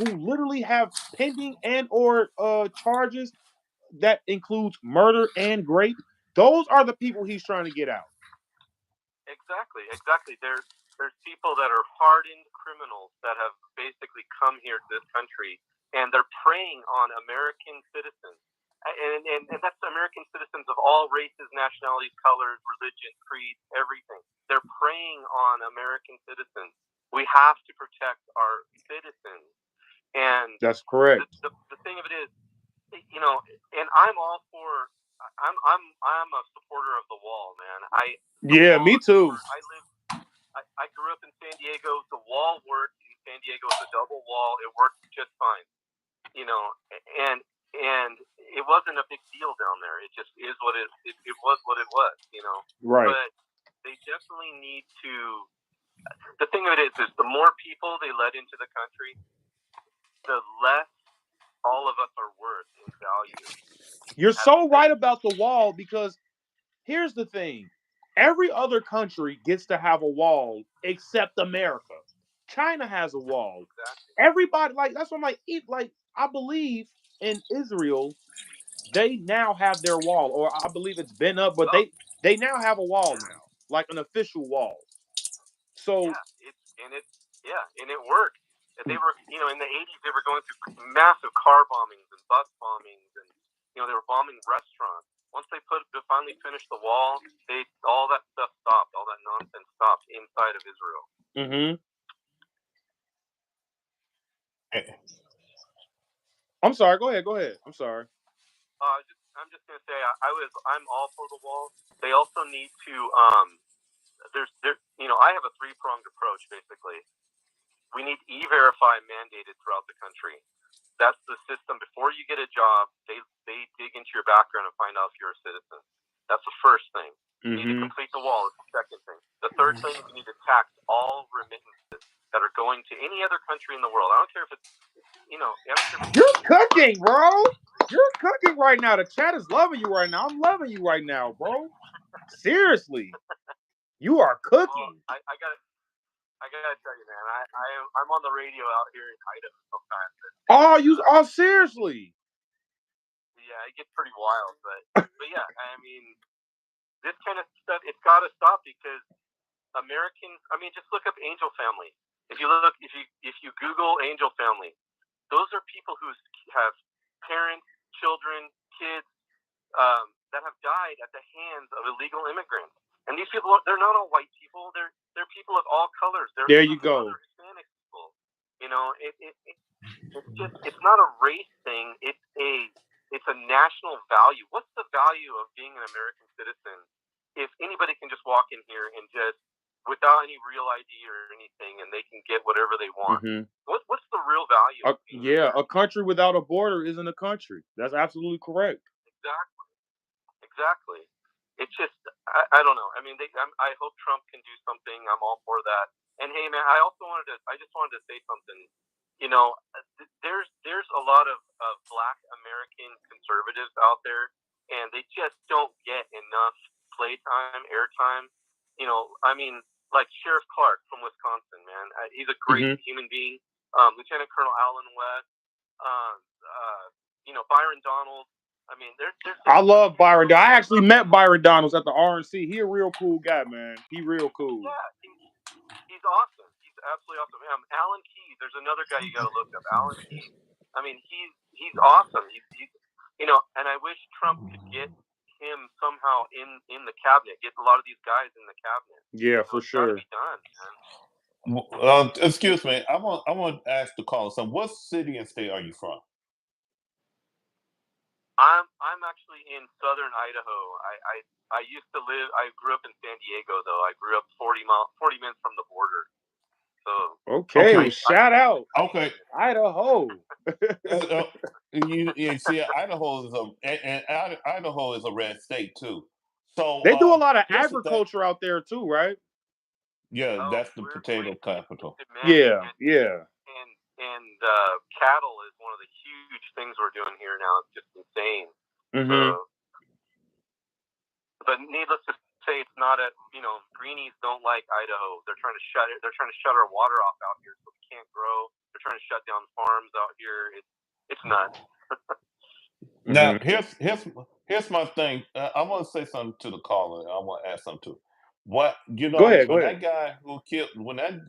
literally have pending and or charges that includes murder and rape. Those are the people he's trying to get out. Exactly. There's people that are hardened criminals that have basically come here to this country, and they're preying on American citizens. And that's American citizens of all races, nationalities, colors, religion, creed, everything. They're preying on American citizens. We have to protect our citizens. And that's correct. The thing of it is, you know, and I'm all for. I'm a supporter of the wall, man. Me too. I grew up in San Diego. The wall worked in San Diego. It's a double wall. It worked just fine, you know. And it wasn't a big deal down there. It just is what it was what it was, you know. Right. But they definitely need to. The thing of it is the more people they let into the country, the less all of us are worth in value. You're so right about the wall, because here's the thing. Every other country gets to have a wall except America. China has a wall. Exactly. Everybody, like, that's what I'm like, I believe in Israel, they now have their wall, or I believe it's been up, but they now have a wall now, like an official wall. So and it worked. They were, you know, in the 80s, they were going through massive car bombings and bus bombings, and you know, they were bombing restaurants. Once they finally finished the wall, all that stuff stopped. All that nonsense stopped inside of Israel. Mm-hmm. I'm sorry. Go ahead. I'm sorry. I'm just gonna say I'm all for the wall. They also need to you know, I have a 3-pronged approach basically. We need E-Verify mandated throughout the country. That's the system. Before you get a job, they dig into your background and find out if you're a citizen. That's the first thing. You need to complete the wall. It's the second thing. The third thing is you need to tax all remittances that are going to any other country in the world. I don't care if it's, you know, you're cooking, bro. You're cooking right now. The chat is loving you right now. I'm loving you right now, bro. Seriously, you are cooking. Well, I gotta tell you, man. I'm on the radio out here in Idaho sometimes. Oh, seriously? Yeah, it gets pretty wild, but yeah, I mean, this kind of stuff, it's got to stop, because Americans. I mean, just look up Angel Family. If you Google Angel Family, those are people who have parents, children, kids that have died at the hands of illegal immigrants. And these people, they're not all white people. They're people of all colors. There you go. Other Hispanic people. You know, it's not a race thing. It's a national value. What's the value of being an American citizen if anybody can just walk in here and just, without any real ID or anything, and they can get whatever they want? Mm-hmm. What's the real value? A country without a border isn't a country. That's absolutely correct. Exactly. It's just, I don't know. I mean, I hope Trump can do something. I'm all for that. And hey, man, I just wanted to say something. You know, there's a lot of Black American conservatives out there, and they just don't get enough playtime, airtime. You know, I mean, like Sheriff Clark from Wisconsin, man. He's a great human being. Lieutenant Colonel Alan West, Byron Donald. I mean, there's I love Byron. I actually met Byron Donalds at the RNC. He a real cool guy, man. He real cool. Yeah, he's awesome. He's absolutely awesome. Alan Keyes. There's another guy you got to look up. Alan Keyes. I mean, he's awesome. He's and I wish Trump could get him somehow in the cabinet. Get a lot of these guys in the cabinet. Yeah, for sure. It's gotta be done, man. Excuse me. I want to ask the caller. So, what city and state are you from? I'm actually in southern Idaho. I used to live. I grew up in San Diego, though. I grew up 40 minutes from the border. So okay. Shout out. Okay, Idaho. you see, Idaho is a red state too. So they do a lot of here's the thing. agriculture out there too, right? Yeah, that's the potato capital. Yeah. And cattle is one of the huge things we're doing here now. It's just insane. Mm-hmm. But needless to say, it's not greenies don't like Idaho. They're trying to shut it. They're trying to shut our water off out here, so we can't grow. They're trying to shut down farms out here. It's nuts. Now, here's my thing. I want to say something to the caller. I want to ask something to. What Go ahead. that guy who killed when that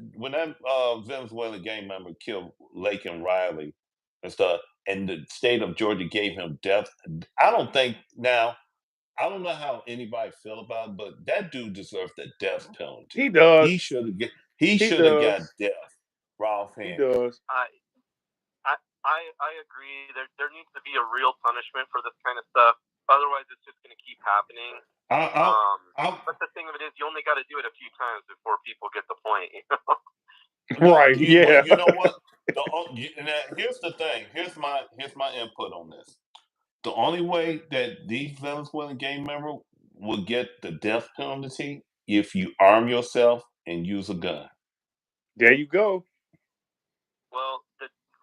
Venezuelan gang member killed Lake and Riley and stuff, and the state of Georgia gave him death. I don't know how anybody feel about it, but that dude deserves the death penalty. He does. He should have got death. Ralph He Hand. does. I agree. There needs to be a real punishment for this kind of stuff. Otherwise, it's just going to keep happening. But the thing of it is, you only got to do it a few times before people get the point. Right? Yeah. You know what? Here's the thing. Here's my input on this. The only way that these Venezuelan gang members will get the death penalty if you arm yourself and use a gun. There you go. Well,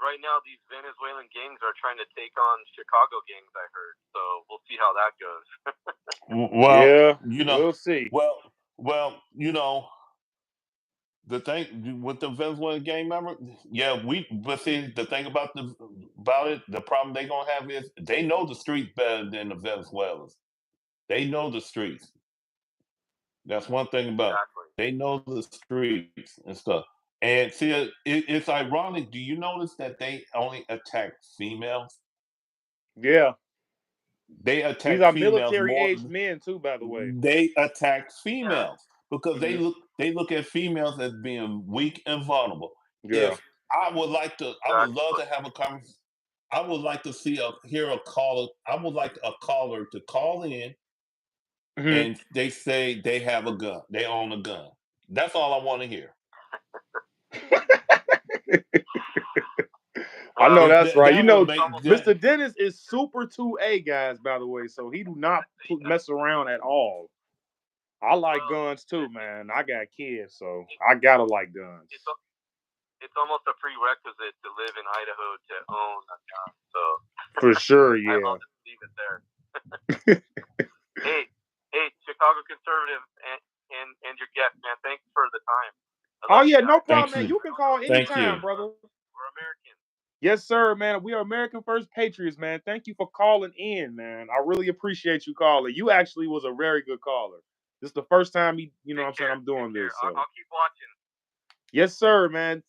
right now these Venezuelan gangs are trying to take on Chicago gangs, I heard. So we'll see how that goes. Well, we'll see. Well, the thing with the Venezuelan gang member, but see the thing about it, the problem they gonna have is they know the streets better than the Venezuelans. They know the streets. That's one thing about it. They know the streets and stuff. And see, it's ironic. Do you notice that they only attack females? Yeah. They attack These are females military-aged men too, by the way. They attack females because they look at females as being weak and vulnerable. Yeah. If I would love to have a conversation. I would like to hear a caller. I would like a caller to call in and they say they have a gun. They own a gun. That's all I want to hear. I know that's right. Mr. Dennis is super 2A, guys, by the way, so he do not mess around at all. I like guns too, man. I got kids, so I gotta like guns. It's almost a prerequisite to live in Idaho to own a gun. So for sure, yeah. I'll just leave it there. hey, Chicago conservative and your guest, man. Thanks for the time. Oh yeah, no problem, man. You can call anytime, brother. We're American. Yes, sir, man. We are American First Patriots, man. Thank you for calling in, man. I really appreciate you calling. You actually was a very good caller. This is the first time I'm doing this. So. I'll keep watching. Yes, sir, man.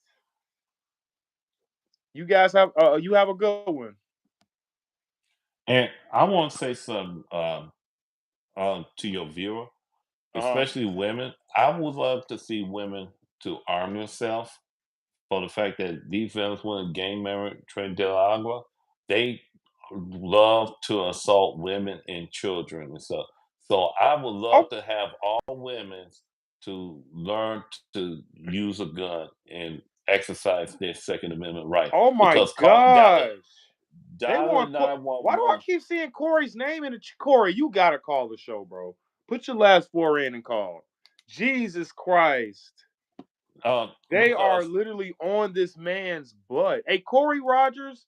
You guys have a good one. And I want to say something to your viewer, especially women. I would love to see women to arm themselves for the fact that these Venezuelan gang members, Tren de Agua, they love to assault women and children and stuff. So I would love to have all women to learn to use a gun and exercise their Second Amendment right. Oh my gosh. Why do I keep seeing Corey's name in the Corey? You gotta call the show, bro. Put your last four in and call. Jesus Christ. They are literally on this man's butt. Hey, Corey Rogers,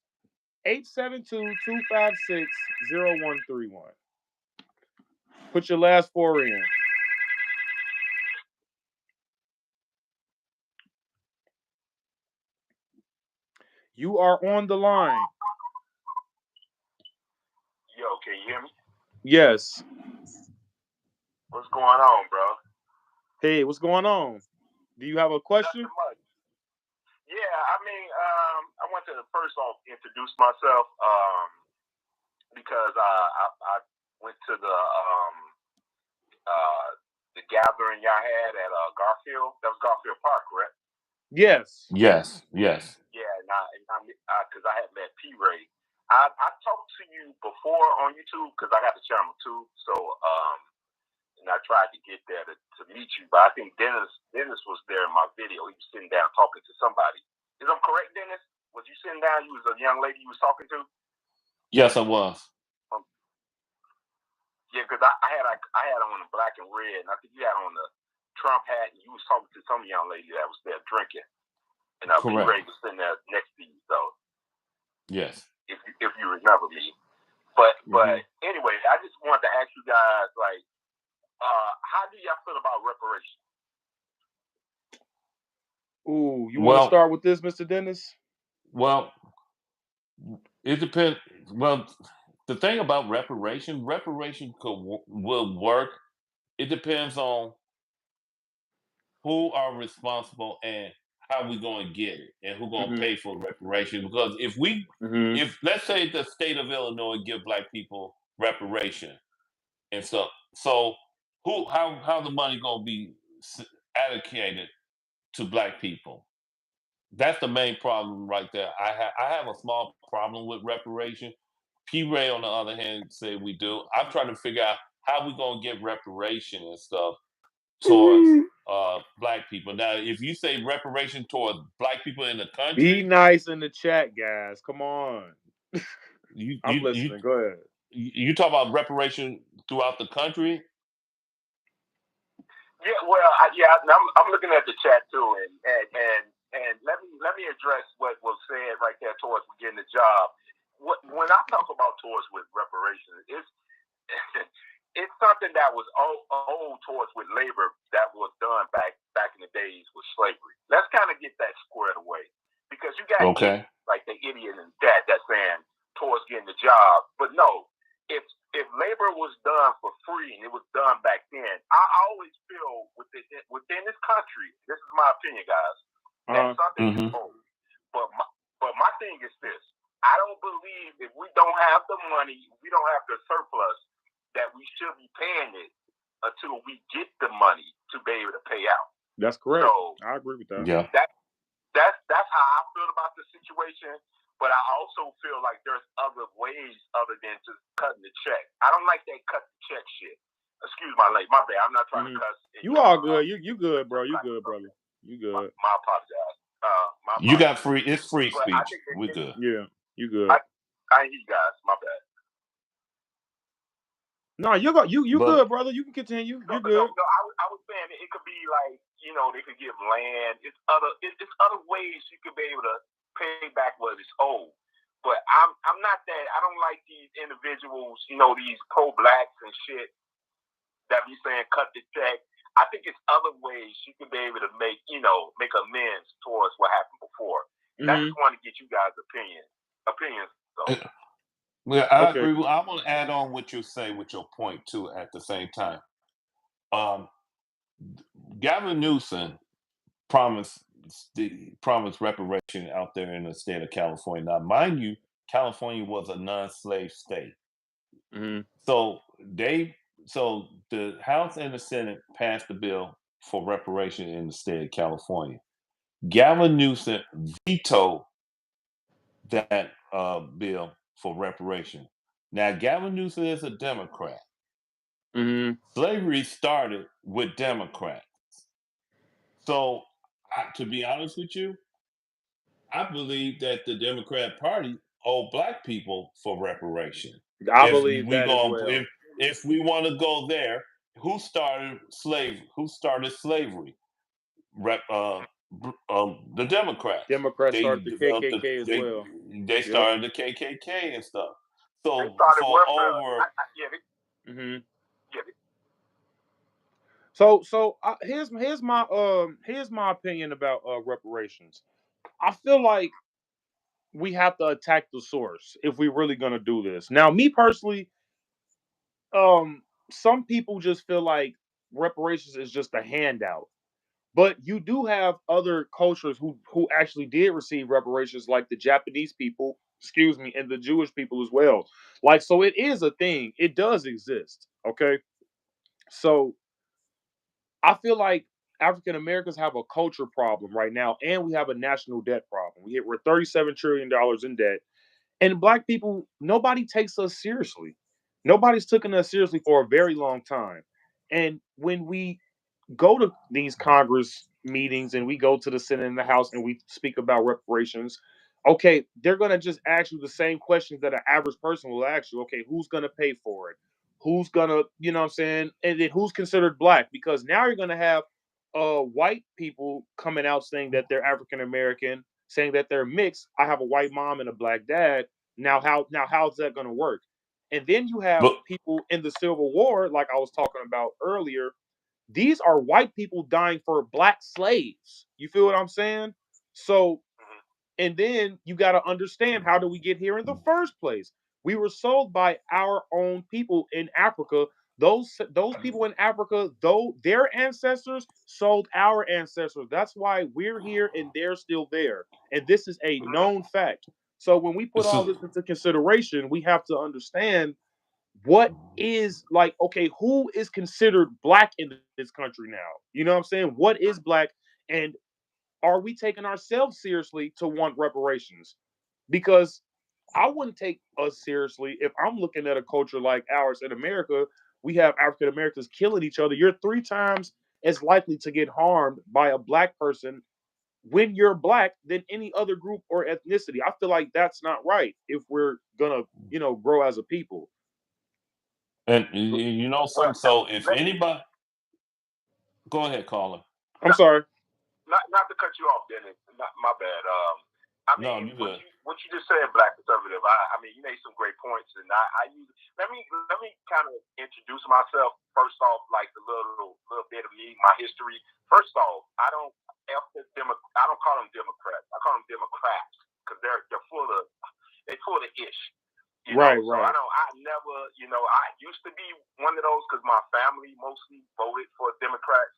872-256-0131. Put your last four in. You are on the line. Yo, can you hear me? Yes. What's going on, bro? Hey, what's going on? Do you have a question? Nothing much. Yeah, I mean, I want to first off introduce myself because I went to the gathering y'all had at Garfield. That was Garfield Park, correct? Yes. Yes, yes. Yeah, because I had met P Ray. I talked to you before on YouTube because I got the channel too. So and I tried to get there to meet you, but I think Dennis was there in my video. He was sitting down talking to somebody. Is I'm correct, Dennis? Was you sitting down? You was a young lady you was talking to? Yes, I was. Yeah, because I had on the black and red, and I think you had on the Trump hat, and you was talking to some young lady that was there drinking, and P Ray was sitting there next to you. So yes, if you remember me, but anyway, I just wanted to ask you guys like, how do y'all feel about reparations? Ooh, you want to start with this, Mr. Dennis? Well, it depends. Well, the thing about reparation will work. It depends on who are responsible and how we going to get it and who going to pay for reparation. Because if let's say the state of Illinois give black people reparation and stuff, so how the money going to be allocated to black people? That's the main problem right there. I have a small problem with reparation. P. Ray, on the other hand, said we do. I'm trying to figure out how we gonna get reparation and stuff towards black people. Now, if you say reparation towards black people in the Be country, nice in the chat, guys. Come on. I'm you listening. Go ahead. you talk about reparation throughout the country. Yeah, well, I'm looking at the chat too, and let me address what was said right there towards getting the job. When I talk about towards with reparations, it's it's something that was old towards with labor that was done back in the days with slavery. Let's kind of get that squared away because you got idiots, like the idiot in chat that's saying towards getting the job, but no, if labor was done for free and it was done back then, I always feel within this country, this is my opinion, guys, that something is old. But my thing is this: I don't believe if we don't have the money, we don't have the surplus, that we should be paying it until we get the money to be able to pay out. That's correct. So I agree with that. Yeah. That's how I feel about the situation. But I also feel like there's other ways other than just cutting the check. I don't like that cut the check shit. Excuse my bad. I'm not trying to cuss. You all good. You good, bro. You good, brother. You good. My apologize. You got free. It's free but speech. We good. Yeah, you good. I hear you guys. My bad. No, you good, brother. You can continue. You're good. No, I was saying it could be like, they could give land. It's other ways you could be able to pay back what is owed. But I'm not that. I don't like these individuals, these pro-blacks and shit that be saying cut the check. I think it's other ways you can be able to make amends towards what happened before. I just want to get you guys' opinions. So. Well, I agree. I want to add on what you say with your point too. At the same time, Gavin Newsom promised reparation out there in the state of California. Now, mind you, California was a non-slave state, so the House and the Senate passed the bill for reparation in the state of California. Gavin Newsom vetoed that bill for reparation. Now, Gavin Newsom is a Democrat. Slavery started with Democrats. So, to be honest with you, I believe that the Democrat Party owe black people for reparation. I believe that as well. If we want to go there, who started slavery? The Democrats. Democrats started the KKK as well. They started the KKK and stuff. So So here's my opinion about reparations. I feel like we have to attack the source if we're really gonna do this. Now, me personally, some people just feel like reparations is just a handout. But you do have other cultures who actually did receive reparations, like the Japanese people, excuse me, and the Jewish people as well. Like, so it is a thing. It does exist. Okay. So I feel like African Americans have a culture problem right now, and we have a national debt problem. We're $37 trillion in debt, and black people, nobody takes us seriously. Nobody's taken us seriously for a very long time. And when we go to these Congress meetings and we go to the Senate and the House and we speak about reparations, okay, they're going to just ask you the same questions that an average person will ask you. Okay, who's going to pay for it? Who's going to, you know what I'm saying? And then who's considered black? Because now you're going to have white people coming out saying that they're African American, saying that they're mixed. I have a white mom and a black dad. How's that going to work? And then you have But people in the Civil War, like I was talking about earlier, these are white people dying for black slaves. You feel what I'm saying? So, and then you got to understand, how do we get here in the first place? We were sold by our own people in Africa. Those people in Africa, though their ancestors sold our ancestors. That's why we're here and they're still there. And this is a known fact. So when we put all so, this into consideration, we have to understand what is, like, okay, who is considered black in this country now? You know what I'm saying? What is black? And are we taking ourselves seriously to want reparations? Because I wouldn't take us seriously if I'm looking at a culture like ours in America. We have African Americans killing each other. You're 3 times as likely to get harmed by a black person when you're black than any other group or ethnicity. I feel like that's not right if we're gonna, grow as a people. and you know Well, something. So if let, anybody, go ahead, caller. I'm sorry. not to cut you off, Dennis. Not my bad. I No, mean, you good. what you just said, black conservative. I mean, you made some great points, and I use. Let me kind of introduce myself first off, like a little bit of me, my history. First off, I don't I don't call them Democrats. I call them Democrats because they're full of ish. You know, Right, so right. I never, I used to be one of those because my family mostly voted for Democrats,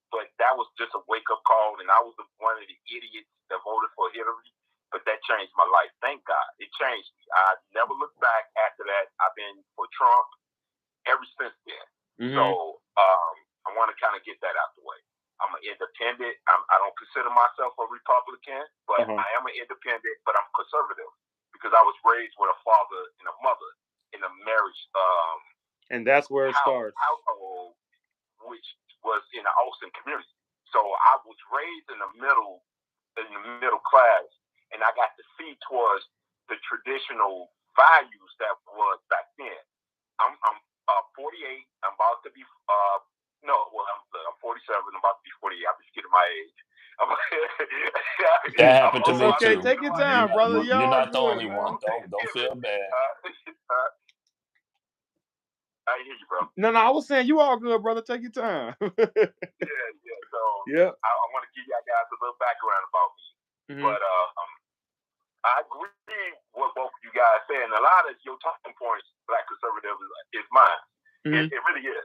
but that was just a wake up call, and I was one of the idiots that voted for Hillary. But that changed my life. Thank God, it changed me. I never looked back after that. I've been for Trump ever since then. Mm-hmm. So I want to kind of get that out the way. I'm an independent. I don't consider myself a Republican, but I am an independent. But I'm conservative because I was raised with a father and a mother in a marriage. And that's where it starts. Household, which was in the Austin community. So I was raised in the middle class, and I got to see towards the traditional values that was back then. I'm 48. I'm about to be no, well, I'm 47. I'm about to be 48. I'm just getting my age. That happened to It's me okay. too. Take your time, brother. You're Y'all not the good, only man. one. Don't feel bad. I hear you, bro. No, I was saying you all good, brother. Take your time. Yeah. So yeah. I want to give y'all guys a little background about me. Mm-hmm. But I agree with both of you guys saying. A lot of your talking points, black conservative, is mine. Mm-hmm. It really is.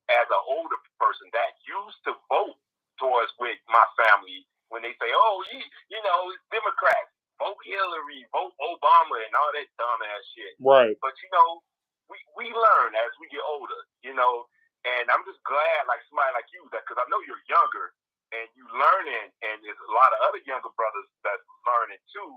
As an older person that used to vote towards with my family when they say, oh, you know, it's Democrats, vote Hillary, vote Obama, and all that dumbass shit. Right. But, we learn as we get older, and I'm just glad, like somebody like you, that because I know you're younger and you learning, and there's a lot of other younger brothers that's learning too,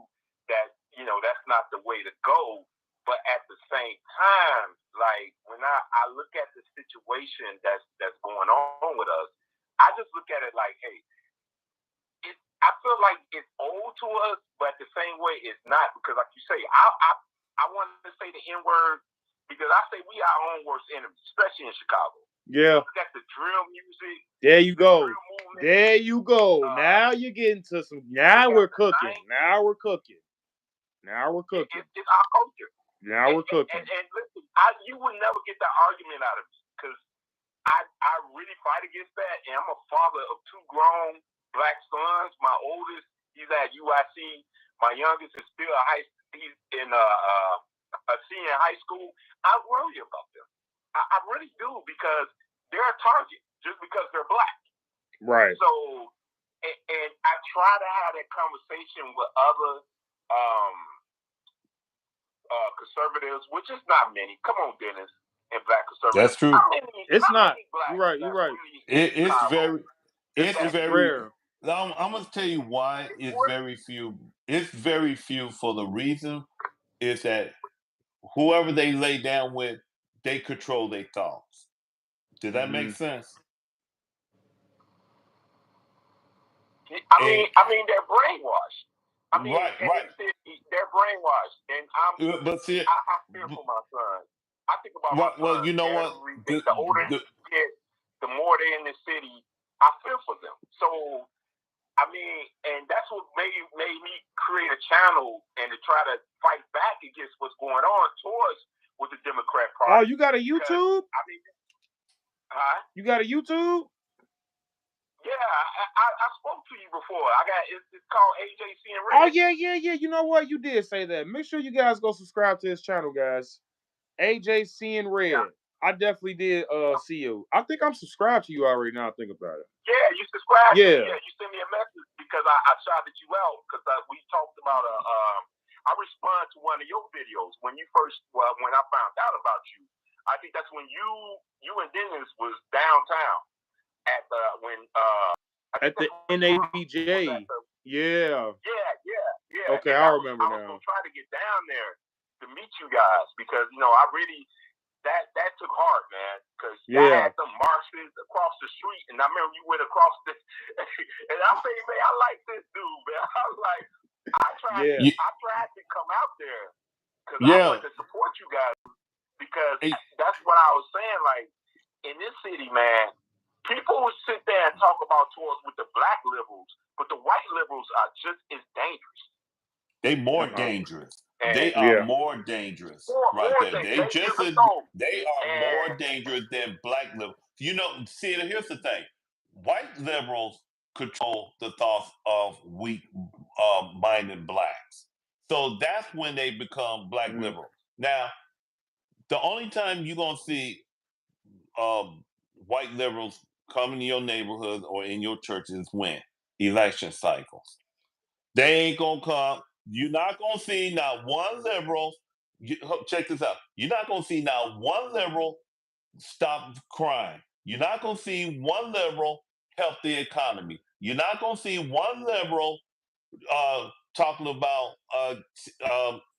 that, that's not the way to go. But at the same time, like when I look at the situation that's going on with us, I just look at it like, hey, I feel like it's old to us, but the same way it's not, because like you say, I want to say the N word because I say we are our own worst enemies, especially in Chicago. Yeah. Look at the drill music. There you go. There you go. Now you're getting to some. Now we're cooking. Now we're cooking. It's our culture. Now we're cooking. And listen, you would never get that argument out of me because I really fight against that. And I'm a father of 2 grown black sons. My oldest, he's at UIC. My youngest is still he's in a senior in high school. I worry about them. I really do, because they're a target just because they're black. Right. So, and I try to have that conversation with other conservatives, which is not many. Come on, Dennis, and black conservatives. That's true. It's not. You're right. You're right. It's very rare. I'm gonna tell you why it's very few. It's very few for the reason is that whoever they lay down with, they control their thoughts. Did that make sense? I mean, they're brainwashed. I mean, right. They're brainwashed, and but see, I fear for my son. I think about my son. Well, you know what? The older they get, the more they're in the city. I fear for them. So, I mean, and that's what made me create a channel and to try to fight back against what's going on with the Democrat Party. Oh, you got a YouTube? I mean, huh? You got a YouTube? Yeah, I spoke to you before. It's called AJC and Red. Oh yeah. You know what? You did say that. Make sure you guys go subscribe to his channel, guys. AJC and Red. Yeah. I definitely did see you. I think I'm subscribed to you already now I think about it. Yeah, you subscribed. Yeah. You sent me a message because I shouted you out because we talked about I responded to one of your videos when I found out about you. I think that's when you and Dennis was downtown at the NABJ. Yeah. Okay, I remember now. I was gonna try to get down there to meet you guys because I really that took heart, man. Because I had some Marxists across the street, and I remember you went across the and I say, man, I like this dude, man. I tried to come out there because I wanted to support you guys because that's what I was saying. Like in this city, man, people would sit there and talk about tours with the black liberals, but the white liberals are just as dangerous. They more dangerous. They are more dangerous right there. They are more dangerous than black liberals. See, here's the thing. White liberals control the thoughts of weak-minded blacks. So that's when they become black liberals. Now, the only time you're going to see white liberals come into your neighborhood or in your church is when? Election cycles. They ain't going to come. You're not going to see not one liberal. Check this out. You're not going to see not one liberal stop crime. You're not going to see one liberal help the economy. You're not going to see one liberal talking about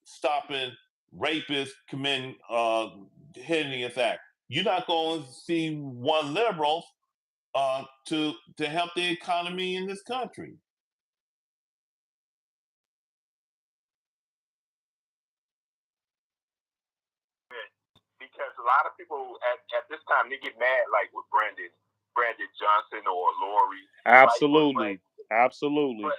stopping rapists committing heinous act. You're not going to see one liberal to help the economy in this country. Because a lot of people at this time they get mad, like with Brandon Johnson or Lori. Absolutely, absolutely.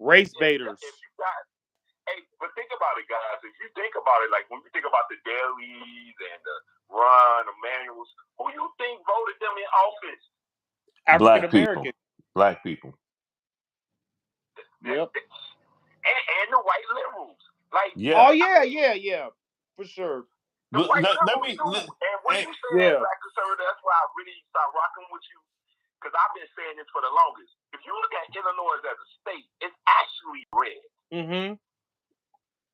Race baiters. But think about it, guys. If you think about it, like when you think about the Dalys and the Ron Emanuels, who you think voted them in office? African American. Black people. Yep. And the white liberals. Like yeah. For sure. The white liberals too. And when you say black conservative, that's why I really start rocking with you. Because I've been saying this for the longest. If you look at Illinois as a state, it's actually red. Mm-hmm.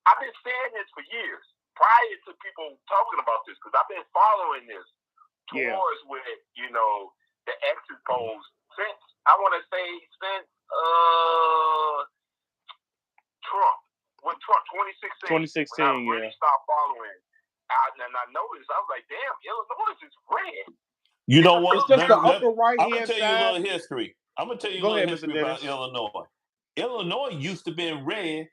I've been saying this for years, prior to people talking about this, because I've been following this towards with, the exit polls since, I want to say, Trump. When Trump, 2016. When I really started following. And I noticed, I was like, damn, Illinois is red. You know what? It's just the upper right-hand side. I'm going to tell you a little history. I'm going to tell you a little history about Illinois. Illinois used to be red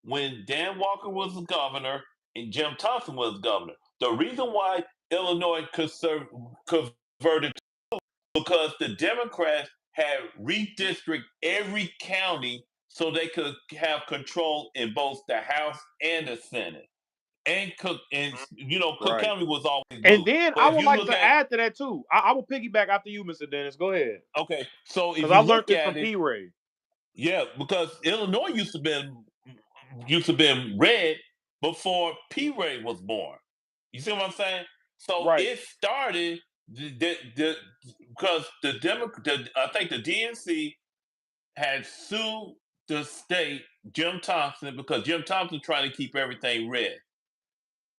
when Dan Walker was the governor and Jim Thompson was governor. The reason why Illinois converted because the Democrats had redistricted every county so they could have control in both the House and the Senate. And Cook County was always blue. And then I would like to add to that too. I will piggyback after you, Mr. Dennis. Go ahead. Okay, so if I learned this from P. Ray. Yeah, because Illinois used to be used to been red before P. Ray was born. You see what I'm saying? So Right. it started because I think the DNC had sued the state, Jim Thompson, because Jim Thompson trying to keep everything red.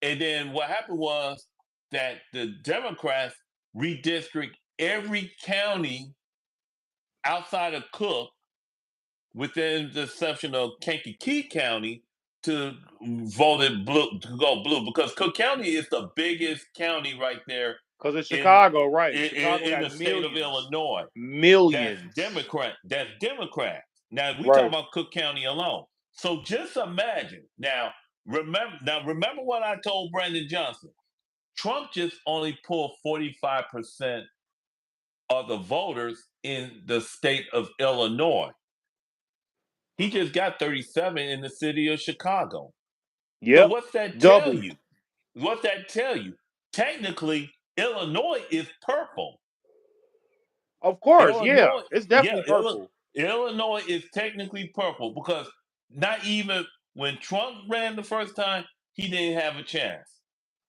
And then what happened was that the Democrats redistrict every county outside of Cook, within the exception of Kankakee County, to voted blue to go blue because Cook County is the biggest county right there Because it's in Chicago, right? Chicago in has the state of millions. Illinois. That's Millions. Democrat. That's Democrat. Now we talk Right. about Cook County alone. So just imagine now. Remember what I told Brandon Johnson. Trump just only pulled 45% of the voters in the state of Illinois. He just got 37 in the city of Chicago. So Yep. what's that tell Double. you? What's that tell you? Technically, Illinois is purple. Of course, yeah. Illinois, It's yeah, definitely purple. Illinois is technically purple because not even when Trump ran the first time, he didn't have a chance.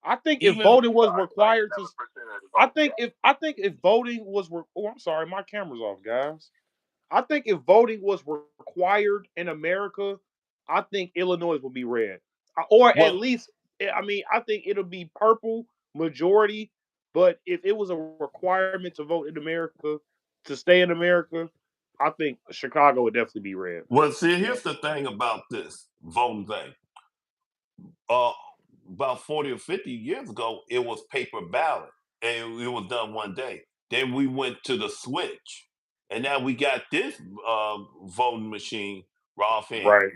I think if Even voting was Like required to 7% of the I vote. think if voting was oh, I'm sorry, my camera's off, guys. I think if voting was required in America, I think Illinois would be red. Or at well, least I mean, I think it'll be purple majority, but if it was a requirement to vote in America to stay in America, I think Chicago would definitely be red. see, here's the thing about this voting thing. Uh, about 40 or 50 years ago, it was paper ballot, and it was done one day. Then we went to the switch, and now we got this voting machine, Rolf hand. Right.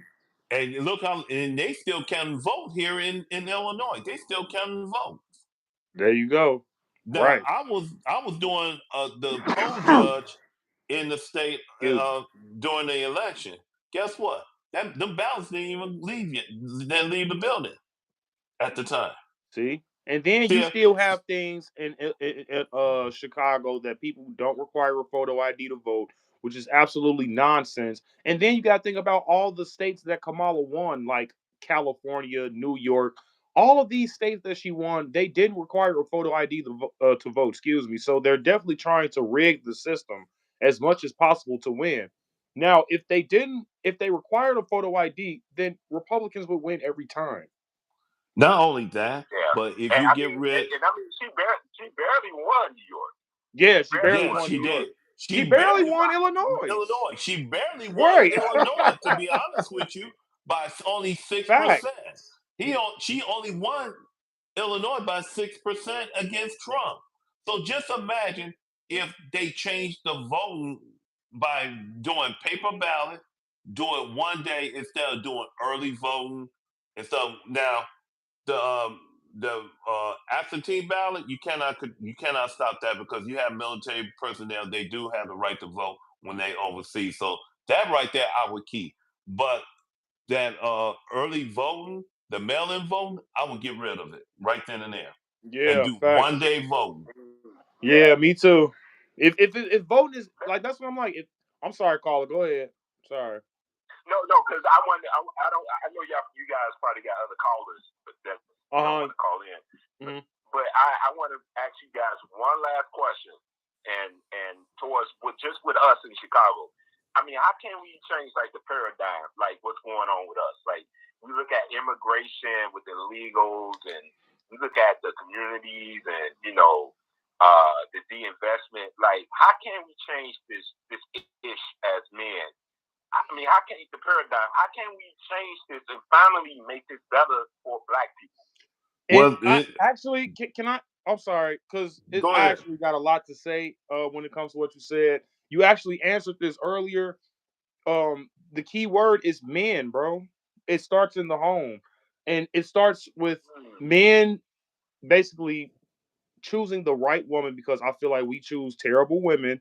And look how, and they still counting vote here in Illinois. They still counting vote. There you go. Now Right. I was doing the poll judge in the state Excuse me. during the election. Guess what? That them ballots didn't even leave yet. Didn't leave the building at the time. See, and then you See, still have things in Chicago that people don't require a photo ID to vote, which is absolutely nonsense. And then you got to think about all the states that Kamala won, like California, New York. All of these states that she won, they didn't require a photo ID to vote. Excuse me. So they're definitely trying to rig the system as much as possible to win. Now, if they required a photo ID, then Republicans would win every time. not only that, Yeah. but if And you I get mean, rid, she barely won New York. Yeah, she Barely barely yeah, won won she New New York. did. York. She She barely barely won Illinois. Illinois. She barely won Right. Illinois. To be honest with you, by only 6%. Fact. She only won Illinois by 6% against Trump. So just imagine if they changed the voting by doing paper ballot, do it one day instead of doing early voting. And so now the absentee ballot, you cannot stop that because you have military personnel. They do have the right to vote when they overseas. So that right there, I would keep. But that early voting, the mail-in voting, I would get rid of it right then and there, and Yeah, do one facts. day voting. Yeah, me too. If voting is like that's what I'm like. I'm sorry, caller. Go ahead. Sorry. No, because I want. I don't. I know you guys probably got other callers that Uh want to call in, but, huh. I want to ask you guys one last question, and towards with us in Chicago. I mean, how can we change like the paradigm, like what's going on with us? Like we look at immigration with the illegals, and we look at the communities, and the investment. Like, how can we change this ish as men? I mean, how can the paradigm? How can we change this and finally make this better for Black people? And Well, I actually can I. I'm sorry, because go I ahead. actually got a lot to say when it comes to what you said. You actually answered this earlier. The key word is men, bro. It starts in the home, and it starts with men basically choosing the right woman because I feel like we choose terrible women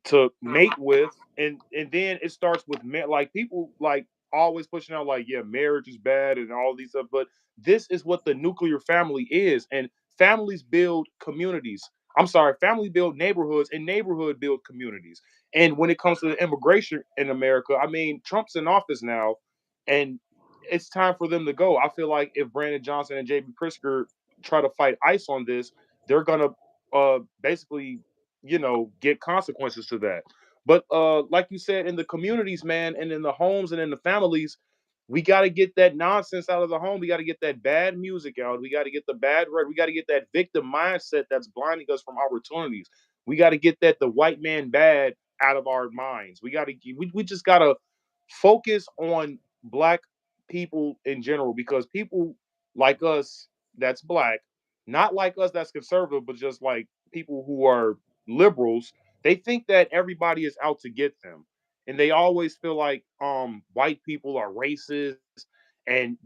to mate with, and then it starts with men. Like people like always pushing out like, yeah, marriage is bad and all these stuff, but this is what the nuclear family is, and families build communities. I'm sorry, family build neighborhoods, and neighborhood build communities. And when it comes to the immigration in America, I mean, Trump's in office now, and it's time for them to go. I feel like if Brandon Johnson and JB Prisker try to fight ICE on this, they're gonna basically, get consequences to that. But like you said, in the communities, man, and in the homes and in the families, we got to get that nonsense out of the home. We got to get that bad music out. We got to get the bad rhetoric. We got to get that victim mindset that's blinding us from opportunities. We got to get that the white man bad out of our minds. We just got to focus on black people in general, because people like us that's black, not like us that's conservative, but just like people who are liberals, they think that everybody is out to get them. And they always feel like white people are racist, and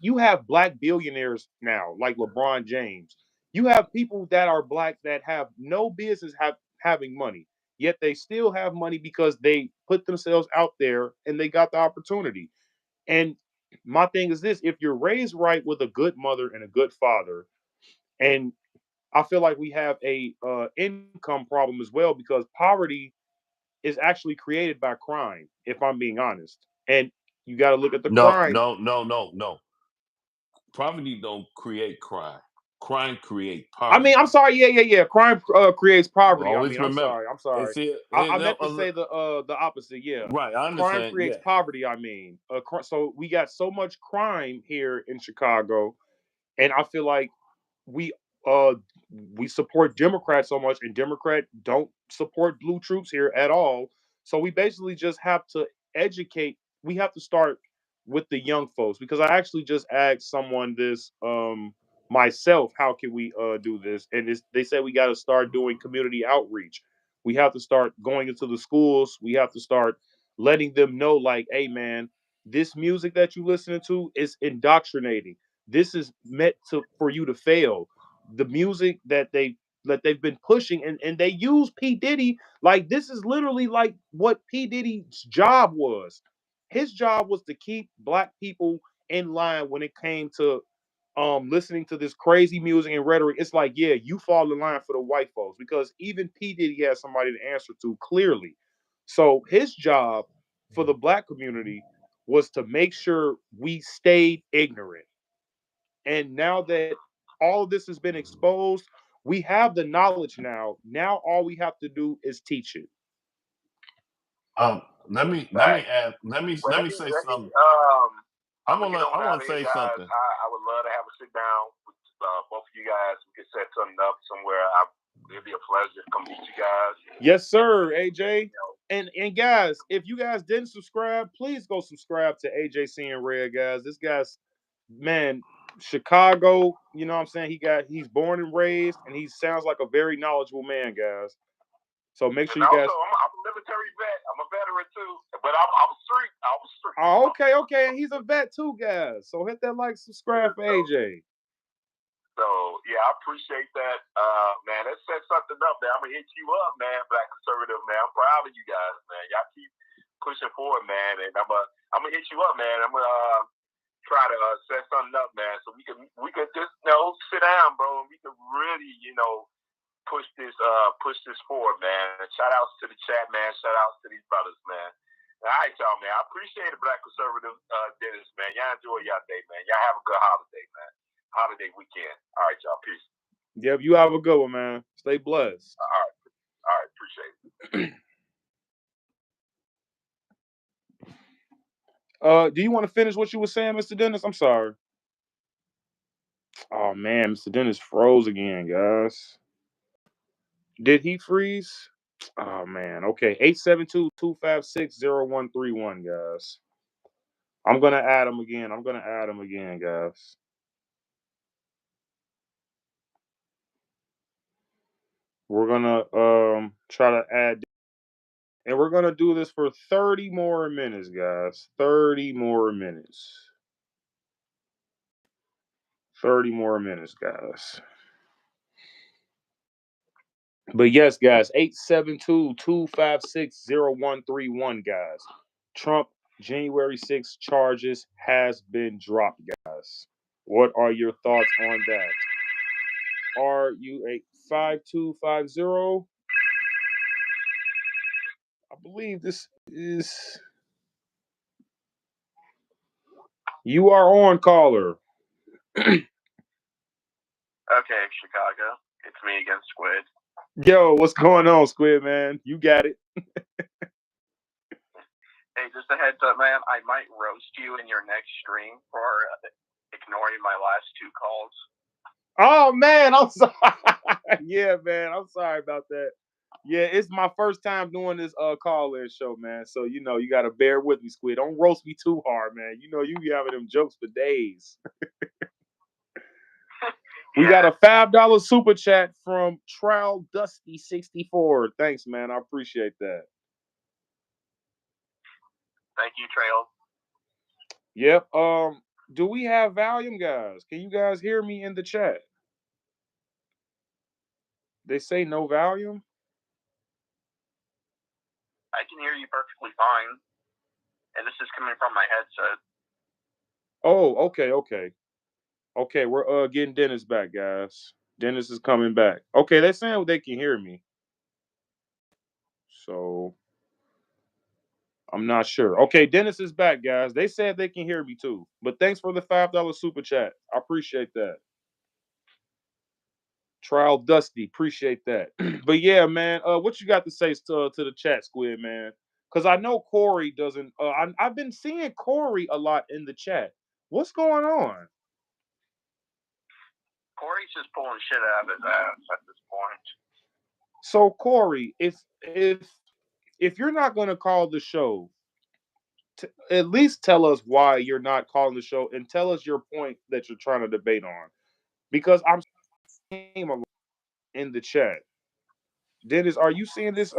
you have black billionaires now like LeBron James. You have people that are black that have no business having money, yet they still have money because they put themselves out there and they got the opportunity. And my thing is this: if you're raised right with a good mother and a good father, and I feel like we have a income problem as well, because poverty is actually created by crime, if I'm being honest. And you got to look at the No, crime. no, no, no, no. Poverty don't create crime. Crime create I mean, I'm poverty. sorry. Yeah, yeah, yeah. Crime creates poverty. I Always mean, I'm remember. sorry. I'm And sorry. see, I meant to say the opposite. Yeah, right. I crime understand. creates Yeah. poverty. I mean, so we got so much crime here in Chicago, and I feel like we uh we support Democrats so much, and Democrat don't support blue troops here at all. So we basically just have to educate. We have to start with the young folks, because I actually just asked someone this myself, how can we do this? And they said we got to start doing community outreach. We have to start going into the schools. We have to start letting them know, like, hey man, this music that you listening to is indoctrinating. This is meant to for you to fail. The music that they've been pushing, and they use P. Diddy, like this is literally like what P. Diddy's job was. His job was to keep black people in line when it came to listening to this crazy music and rhetoric. It's like, yeah, you fall in line for the white folks, because even P. Diddy has somebody to answer to clearly. So his job for the black community was to make sure we stayed ignorant. And now that all of this has been exposed, we have the knowledge now. Now all we have to do is teach it. Um. Let me Right. add. Well, Let me say something. I'm gonna get on I out want of to here, say guys. something. I would love to have a sit down with both of you guys. We could set something up somewhere. It'd be a pleasure to come meet you guys. Yes, sir, AJ. You know, And guys, if you guys didn't subscribe, please go subscribe to AJC and Red, guys. This guy's, man, Chicago, you know what I'm saying? He's born and raised, and he sounds like a very knowledgeable man, guys. So make and sure you also, guys. I'm a military vet. I'm a veteran too, but I'm street. I'm street. Oh, okay, okay. And he's a vet too, guys. So hit that like, subscribe for AJ. So yeah, I appreciate that, man. Let's set something up, man. I'm gonna hit you up, man. Black conservative, man. I'm proud of you guys, man. Y'all keep pushing forward, man. And I'm gonna hit you up, man. I'm gonna try to set something up, man, so we can just sit down, bro, and we can really push this forward, man. Shout outs to the chat, man. Shout outs to these brothers, man. All right, y'all, man. I appreciate it, Black Conservative Dennis, man. Y'all enjoy y'all day, man. Y'all have a good holiday, man. Holiday weekend. All right, y'all. Peace. Yep, you have a good one, man. Stay blessed. All right. Appreciate it. Do you want to finish what you were saying, Mr. Dennis? I'm sorry. Oh man, Mr. Dennis froze again, guys. Did he freeze? Oh man. Okay. 872-256-0131, guys. I'm gonna add him again. Guys. We're gonna try to add, and we're gonna do this for 30 more minutes, guys. 30 more minutes. 30 more minutes, guys. But yes, guys, 872-256-0131, guys. Trump January 6th charges has been dropped, guys. What are your thoughts on that? Are you a 5250? I believe this is You are on, caller. Okay, Chicago. It's me again, Squid. Yo, what's going on, Squid man? You got it. Hey, just a heads up, man. I might roast you in your next stream for ignoring my last two calls. Oh man, I'm sorry. Yeah, man, I'm sorry about that. Yeah, it's my first time doing this call-in show, man. So you gotta bear with me, Squid. Don't roast me too hard, man. You be having them jokes for days. We got a $5 super chat from Trout Dusty 64. Thanks, man. I appreciate that. Thank you, Trail. Yep. Do we have volume, guys? Can you guys hear me in the chat? They say no volume. I can hear you perfectly fine, and this is coming from my headset. Oh, okay. We're getting Dennis back, guys. Dennis is coming back. Okay, they're saying they can hear me. So I'm not sure. Okay, Dennis is back, guys. They said they can hear me too. But thanks for the $5 super chat. I appreciate that. Trial Dusty, appreciate that. But yeah, man, what you got to say to the chat, Squid man? Because I know Corey doesn't. I've been seeing Corey a lot in the chat. What's going on? Corey's just pulling shit out of his ass at this point. So Corey, if you're not going to call the show, at least tell us why you're not calling the show and tell us your point that you're trying to debate on. Because I'm seeing a lot in the chat. Dennis, are you seeing this?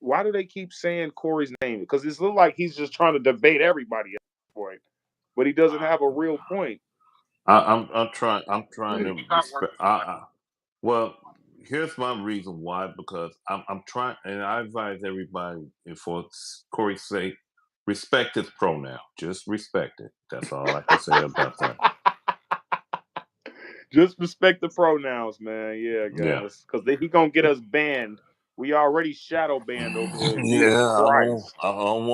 Why do they keep saying Corey's name? Because it's look like he's just trying to debate everybody at this point, but he doesn't have a real point. I'm trying. I'm trying to He's not respect. working. Well, here's my reason why. Because I'm trying, and I advise everybody, and for Corey's sake, respect his pronoun. Just respect it. That's all I can say about that. Just respect the pronouns, man. Yeah, Yeah. guys, because he gonna get us banned. We already shadow banned over here. Jesus Yeah, Christ. I don't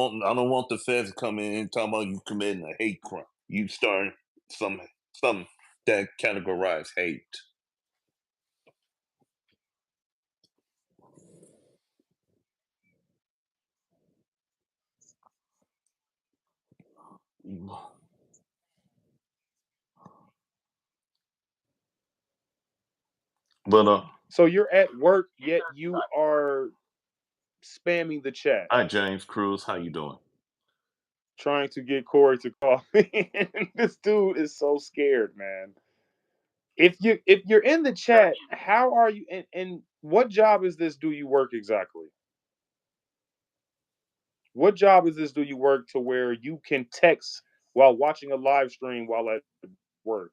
want the feds to come in and talk about you committing a hate crime. You start some that categorize hate. But So you're at work, yet you are spamming the chat, hi James Cruz, how you doing? trying to get Corey to call me. This dude is so scared, man. If you're in the chat, how are you? And what job is this? Do you work exactly? What job is this? Do you work to where you can text while watching a live stream while at work?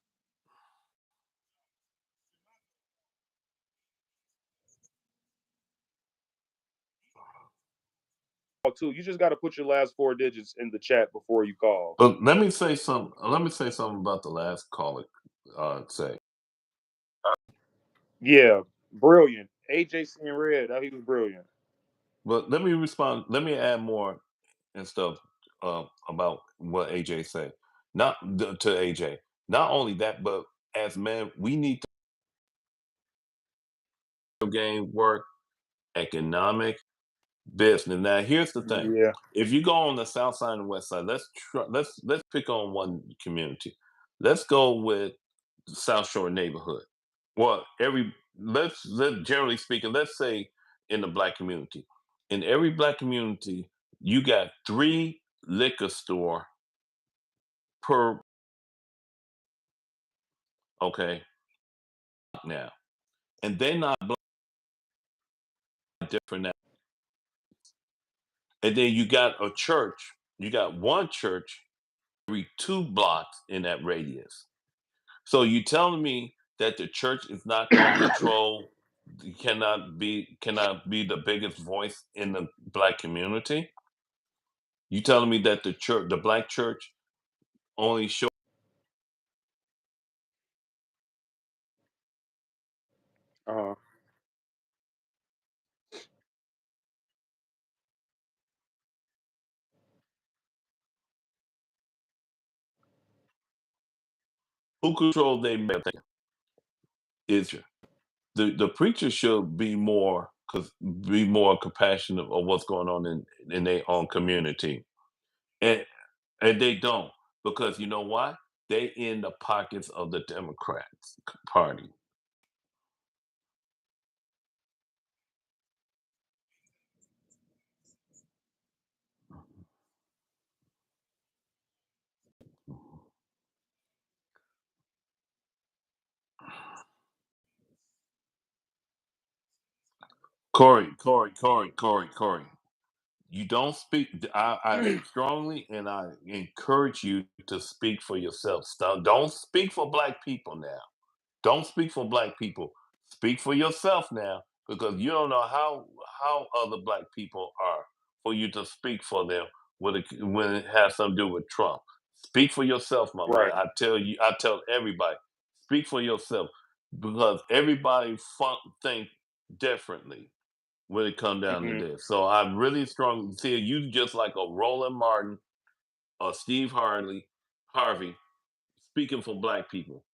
Too, you just got to put your last four digits in the chat before you call. But let me say something. Let me say something about the last caller. Say, Yeah, brilliant. AJ seeing red. He was brilliant. but let me respond. Let me add more and stuff about what AJ said. Not to AJ. Not only that, but as men, we need to gain work, economic, business. Now, here's the thing: Yeah. if you go on the south side and west side, let's pick on one community. Let's go with the South Shore neighborhood. Well, let generally speaking, let's say in the black community, in every black community, you got 3 liquor store per. Okay, now, and they're not different now. And then you got a church. You got one church every 2 blocks in that radius. So you telling me that the church is not going to control, cannot be the biggest voice in the black community? You telling me that the black church only show Uh, who controls their message? Is the preacher should be more compassionate of what's going on in their own community, and they don't, because you know why? They in the pockets of the Democrats party. Corey. You don't speak. I strongly and I encourage you to speak for yourself. Don't speak for black people now. Don't speak for black people. Speak for yourself now, because you don't know how other black people are for you to speak for them when it has something to do with Trump. Speak for yourself, my man. Right. I tell everybody, speak for yourself, because everybody think differently when it come down to Hmm. this. So I really strongly see you just like a Roland Martin or Steve Harvey speaking for black people.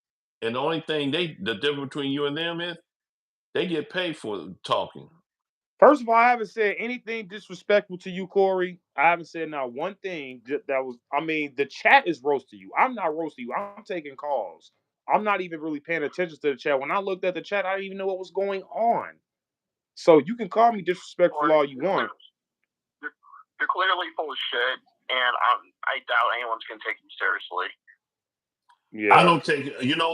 And the only thing the difference between you and them is they get paid for talking. First of all, I haven't said anything disrespectful to you, Corey. I haven't said not one thing that was. I mean, the chat is roasting you. I'm not roasting you. I'm taking calls. I'm not even really paying attention to the chat. When I looked at the chat, I didn't even know what was going on. So you can call me disrespectful all you want. You're clearly full of shit, and I doubt anyone's gonna take you seriously. I Yeah, don't take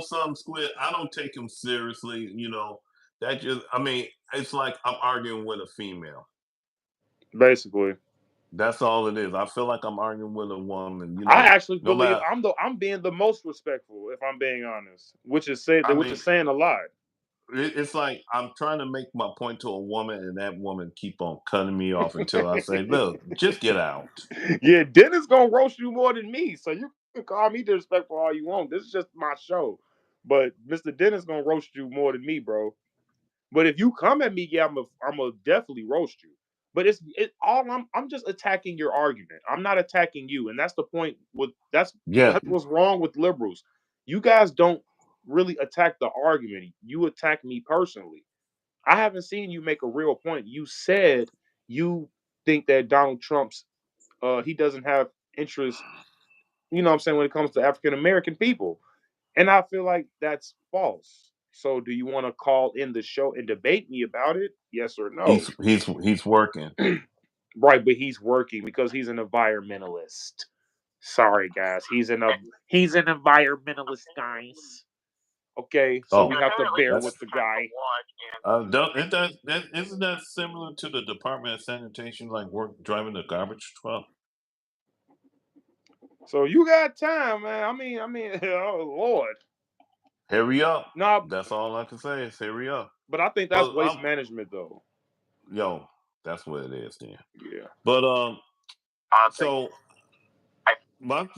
something, Squid. I don't take him seriously. That just, I mean, it's like I'm arguing with a female. basically. That's all it is. I feel like I'm arguing with a woman. I actually No believe matter. I'm being the most respectful, if I'm being honest, I which mean, is saying a lot. it's like I'm trying to make my point to a woman, and that woman keep on cutting me off until I say, "Look, just get out." Yeah, Dennis gonna roast you more than me, so you can call me disrespectful all you want. This is just my show, but Mr. Dennis gonna roast you more than me, bro. But if you come at me, yeah, I'm gonna definitely roast you. But I'm just attacking your argument. I'm not attacking you, and that's the point. Yeah, That's what's wrong with liberals. You guys don't really attack the argument. You attack me personally. I haven't seen you make a real point. You said you think that Donald Trump's he doesn't have interest, you know what I'm saying, when it comes to African American people. And I feel like that's false. So do you want to call in the show and debate me about it? Yes or no? he's working. Right, but he's working because he's an environmentalist. Sorry guys, he's an environmentalist, guys. Okay, so Oh, we have to bear that's with the guy. don't, isn't that similar to the Department of Sanitation, like work driving the garbage truck? So you got time, man. Oh Lord. Hurry up. No, That's all I can say is hurry up. but I think that's But waste management though. yo, that's what it is then. Yeah. But Honestly, so my,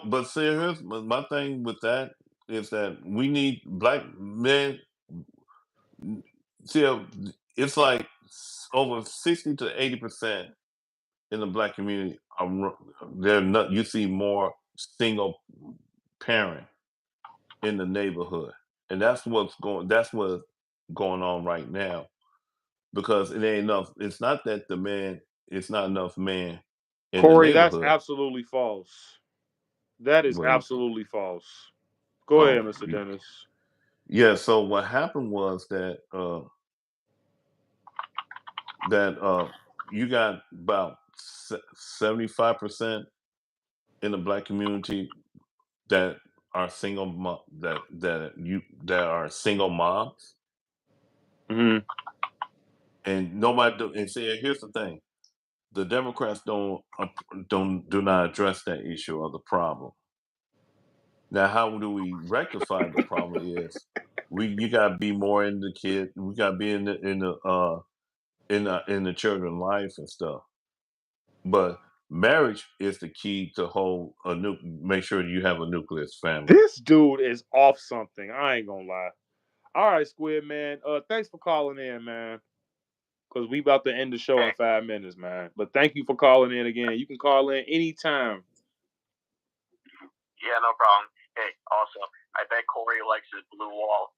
but see, here's my thing with that is that we need black men. See, it's like over 60 to 80% in the black community they're not. You see more single parent in the neighborhood, and That's what's going on right now, because it ain't enough. It's not that the man. It's not enough man in the Corey, that's neighborhood. absolutely false. That is What do you? absolutely false. Go ahead, Oh, Mr. Dennis. yeah. So what happened was that you got about 75% in the black community that are that are single moms, Hmm. and nobody do, and see, here's the thing: the Democrats do not address that issue of the problem. Now, how do we rectify the problem? Is you got to be more in the kid. We got to be in the children's life and stuff. But marriage is the key to hold make sure you have a nucleus family. This dude is off something. I ain't gonna lie. All right, Squid man. Thanks for calling in, man. Cause we about to end the show in 5 minutes, man. But thank you for calling in again. You can call in anytime. Yeah, no problem. Hey, also, I bet Corey likes his blue wall.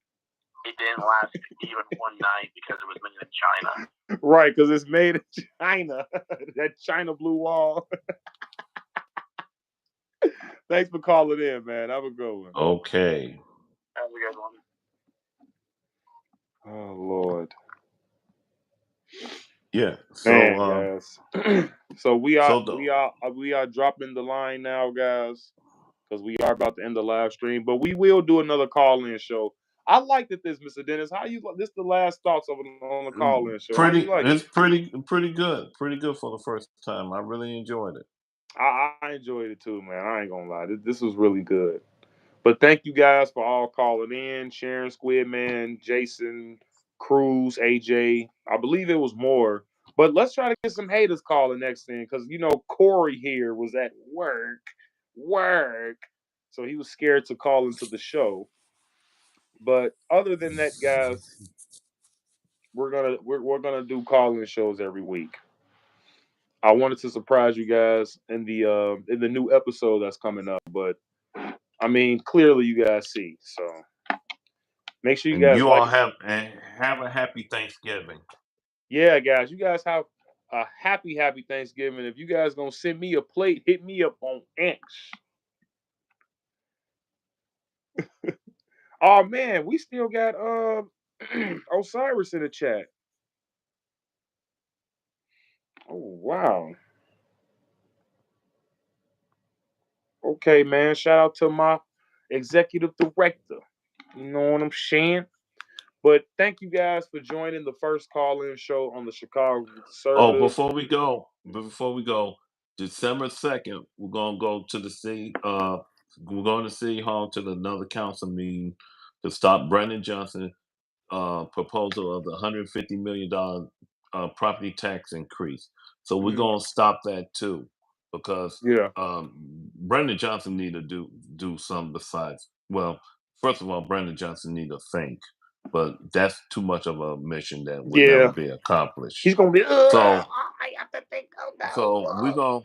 It didn't last even one night because it was made in China. Right, because it's made in China. That China blue wall. Thanks for calling in, man. Have a good one. Okay. Have a good one. Oh Lord. Yeah. So Man, guys. So we are so dropping the line now, guys, because we are about to end the live stream. But we will do another call-in show. I liked it, Mr. Dennis. How you? This the last thoughts on the call-in show. How you like it's it? pretty good. Pretty good for the first time. I really enjoyed it. I enjoyed it too, man. I ain't gonna lie. This was really good. But thank you guys for all calling in. Sharon, Squidman, Jason, Cruz, AJ. I believe it was more. But let's try to get some haters calling next thing. Because, Corey here was at work. So he was scared to call into the show. But other than that, guys, we're gonna do call-in shows every week. I wanted to surprise you guys in the new episode that's coming up, but I mean, clearly you guys see. So make sure you And guys you all like. have a happy Thanksgiving. Yeah, guys, you guys have a happy Thanksgiving. If you guys gonna send me a plate, hit me up on X. Oh man, we still got Osiris in the chat. Oh wow. Okay, man. Shout out to my executive director. You know what I'm saying? But thank you guys for joining the first call-in show on the Chicago Oh, Conservative. before we go, December 2nd, we're gonna go to the city. We're going to City Hall to another council meeting to stop Brandon Johnson proposal of the $150 million property tax increase. So we're Mhm. gonna stop that too, because Yeah. Brandon Johnson need to do something besides. Well, first of all, Brandon Johnson need to think, but that's too much of a mission that would never Yeah. be accomplished. He's gonna be. So I have to think. Oh so no.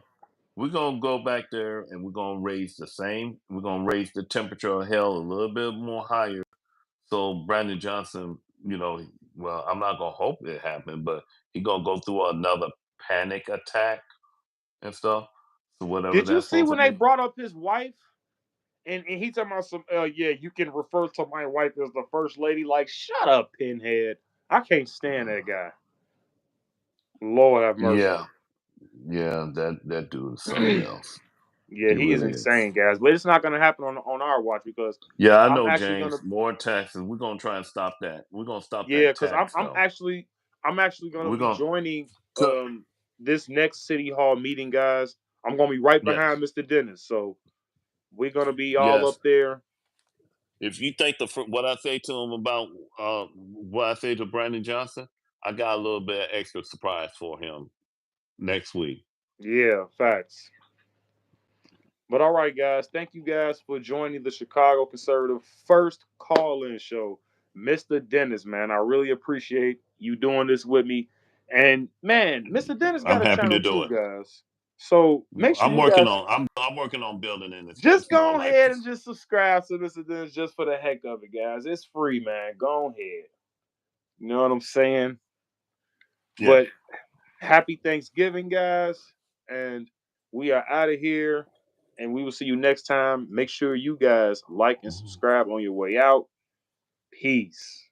we're gonna go back there and we're gonna raise the same. We're gonna raise the temperature of hell a little bit more higher. So Brandon Johnson, well, I'm not gonna hope it happened, but he gonna go through another panic attack and stuff. So whatever Did you that's see supposed when to they be. brought up his wife? And he talking about some, yeah, you can refer to my wife as the first lady. Like, shut up, pinhead. I can't stand that guy. Lord have mercy. Yeah, yeah, that dude is something else. Yeah, He he is really is. insane, guys. But it's not going to happen on our watch because Yeah, I I'm know, actually going James. to, More taxes. We're gonna try and stop that. We're gonna stop yeah, that because I'm tax I'm though. actually I'm actually going to We're be gonna. joining So, this next city hall meeting, guys. I'm going to be right yes, behind Mr. Dennis, so we're going to be all up yes. there. If you think what I say to him about what I say to Brandon Johnson, I got a little bit of extra surprise for him next week. Yeah, facts. But all right, guys, thank you guys for joining the Chicago Conservative first call-in show. Mr. Dennis, man, I really appreciate you doing this with me. And man, Mr. Dennis I'm got a happy to channel do too, it. guys. So make sure you guys I'm working on building it. just It's more go like ahead and just subscribe to Mr. Dennis just for the heck of it, guys. It's free, man. Go ahead. You know what I'm saying? yeah. But happy Thanksgiving, guys. And we are out of here. And we will see you next time. Make sure you guys like and subscribe on your way out. Peace.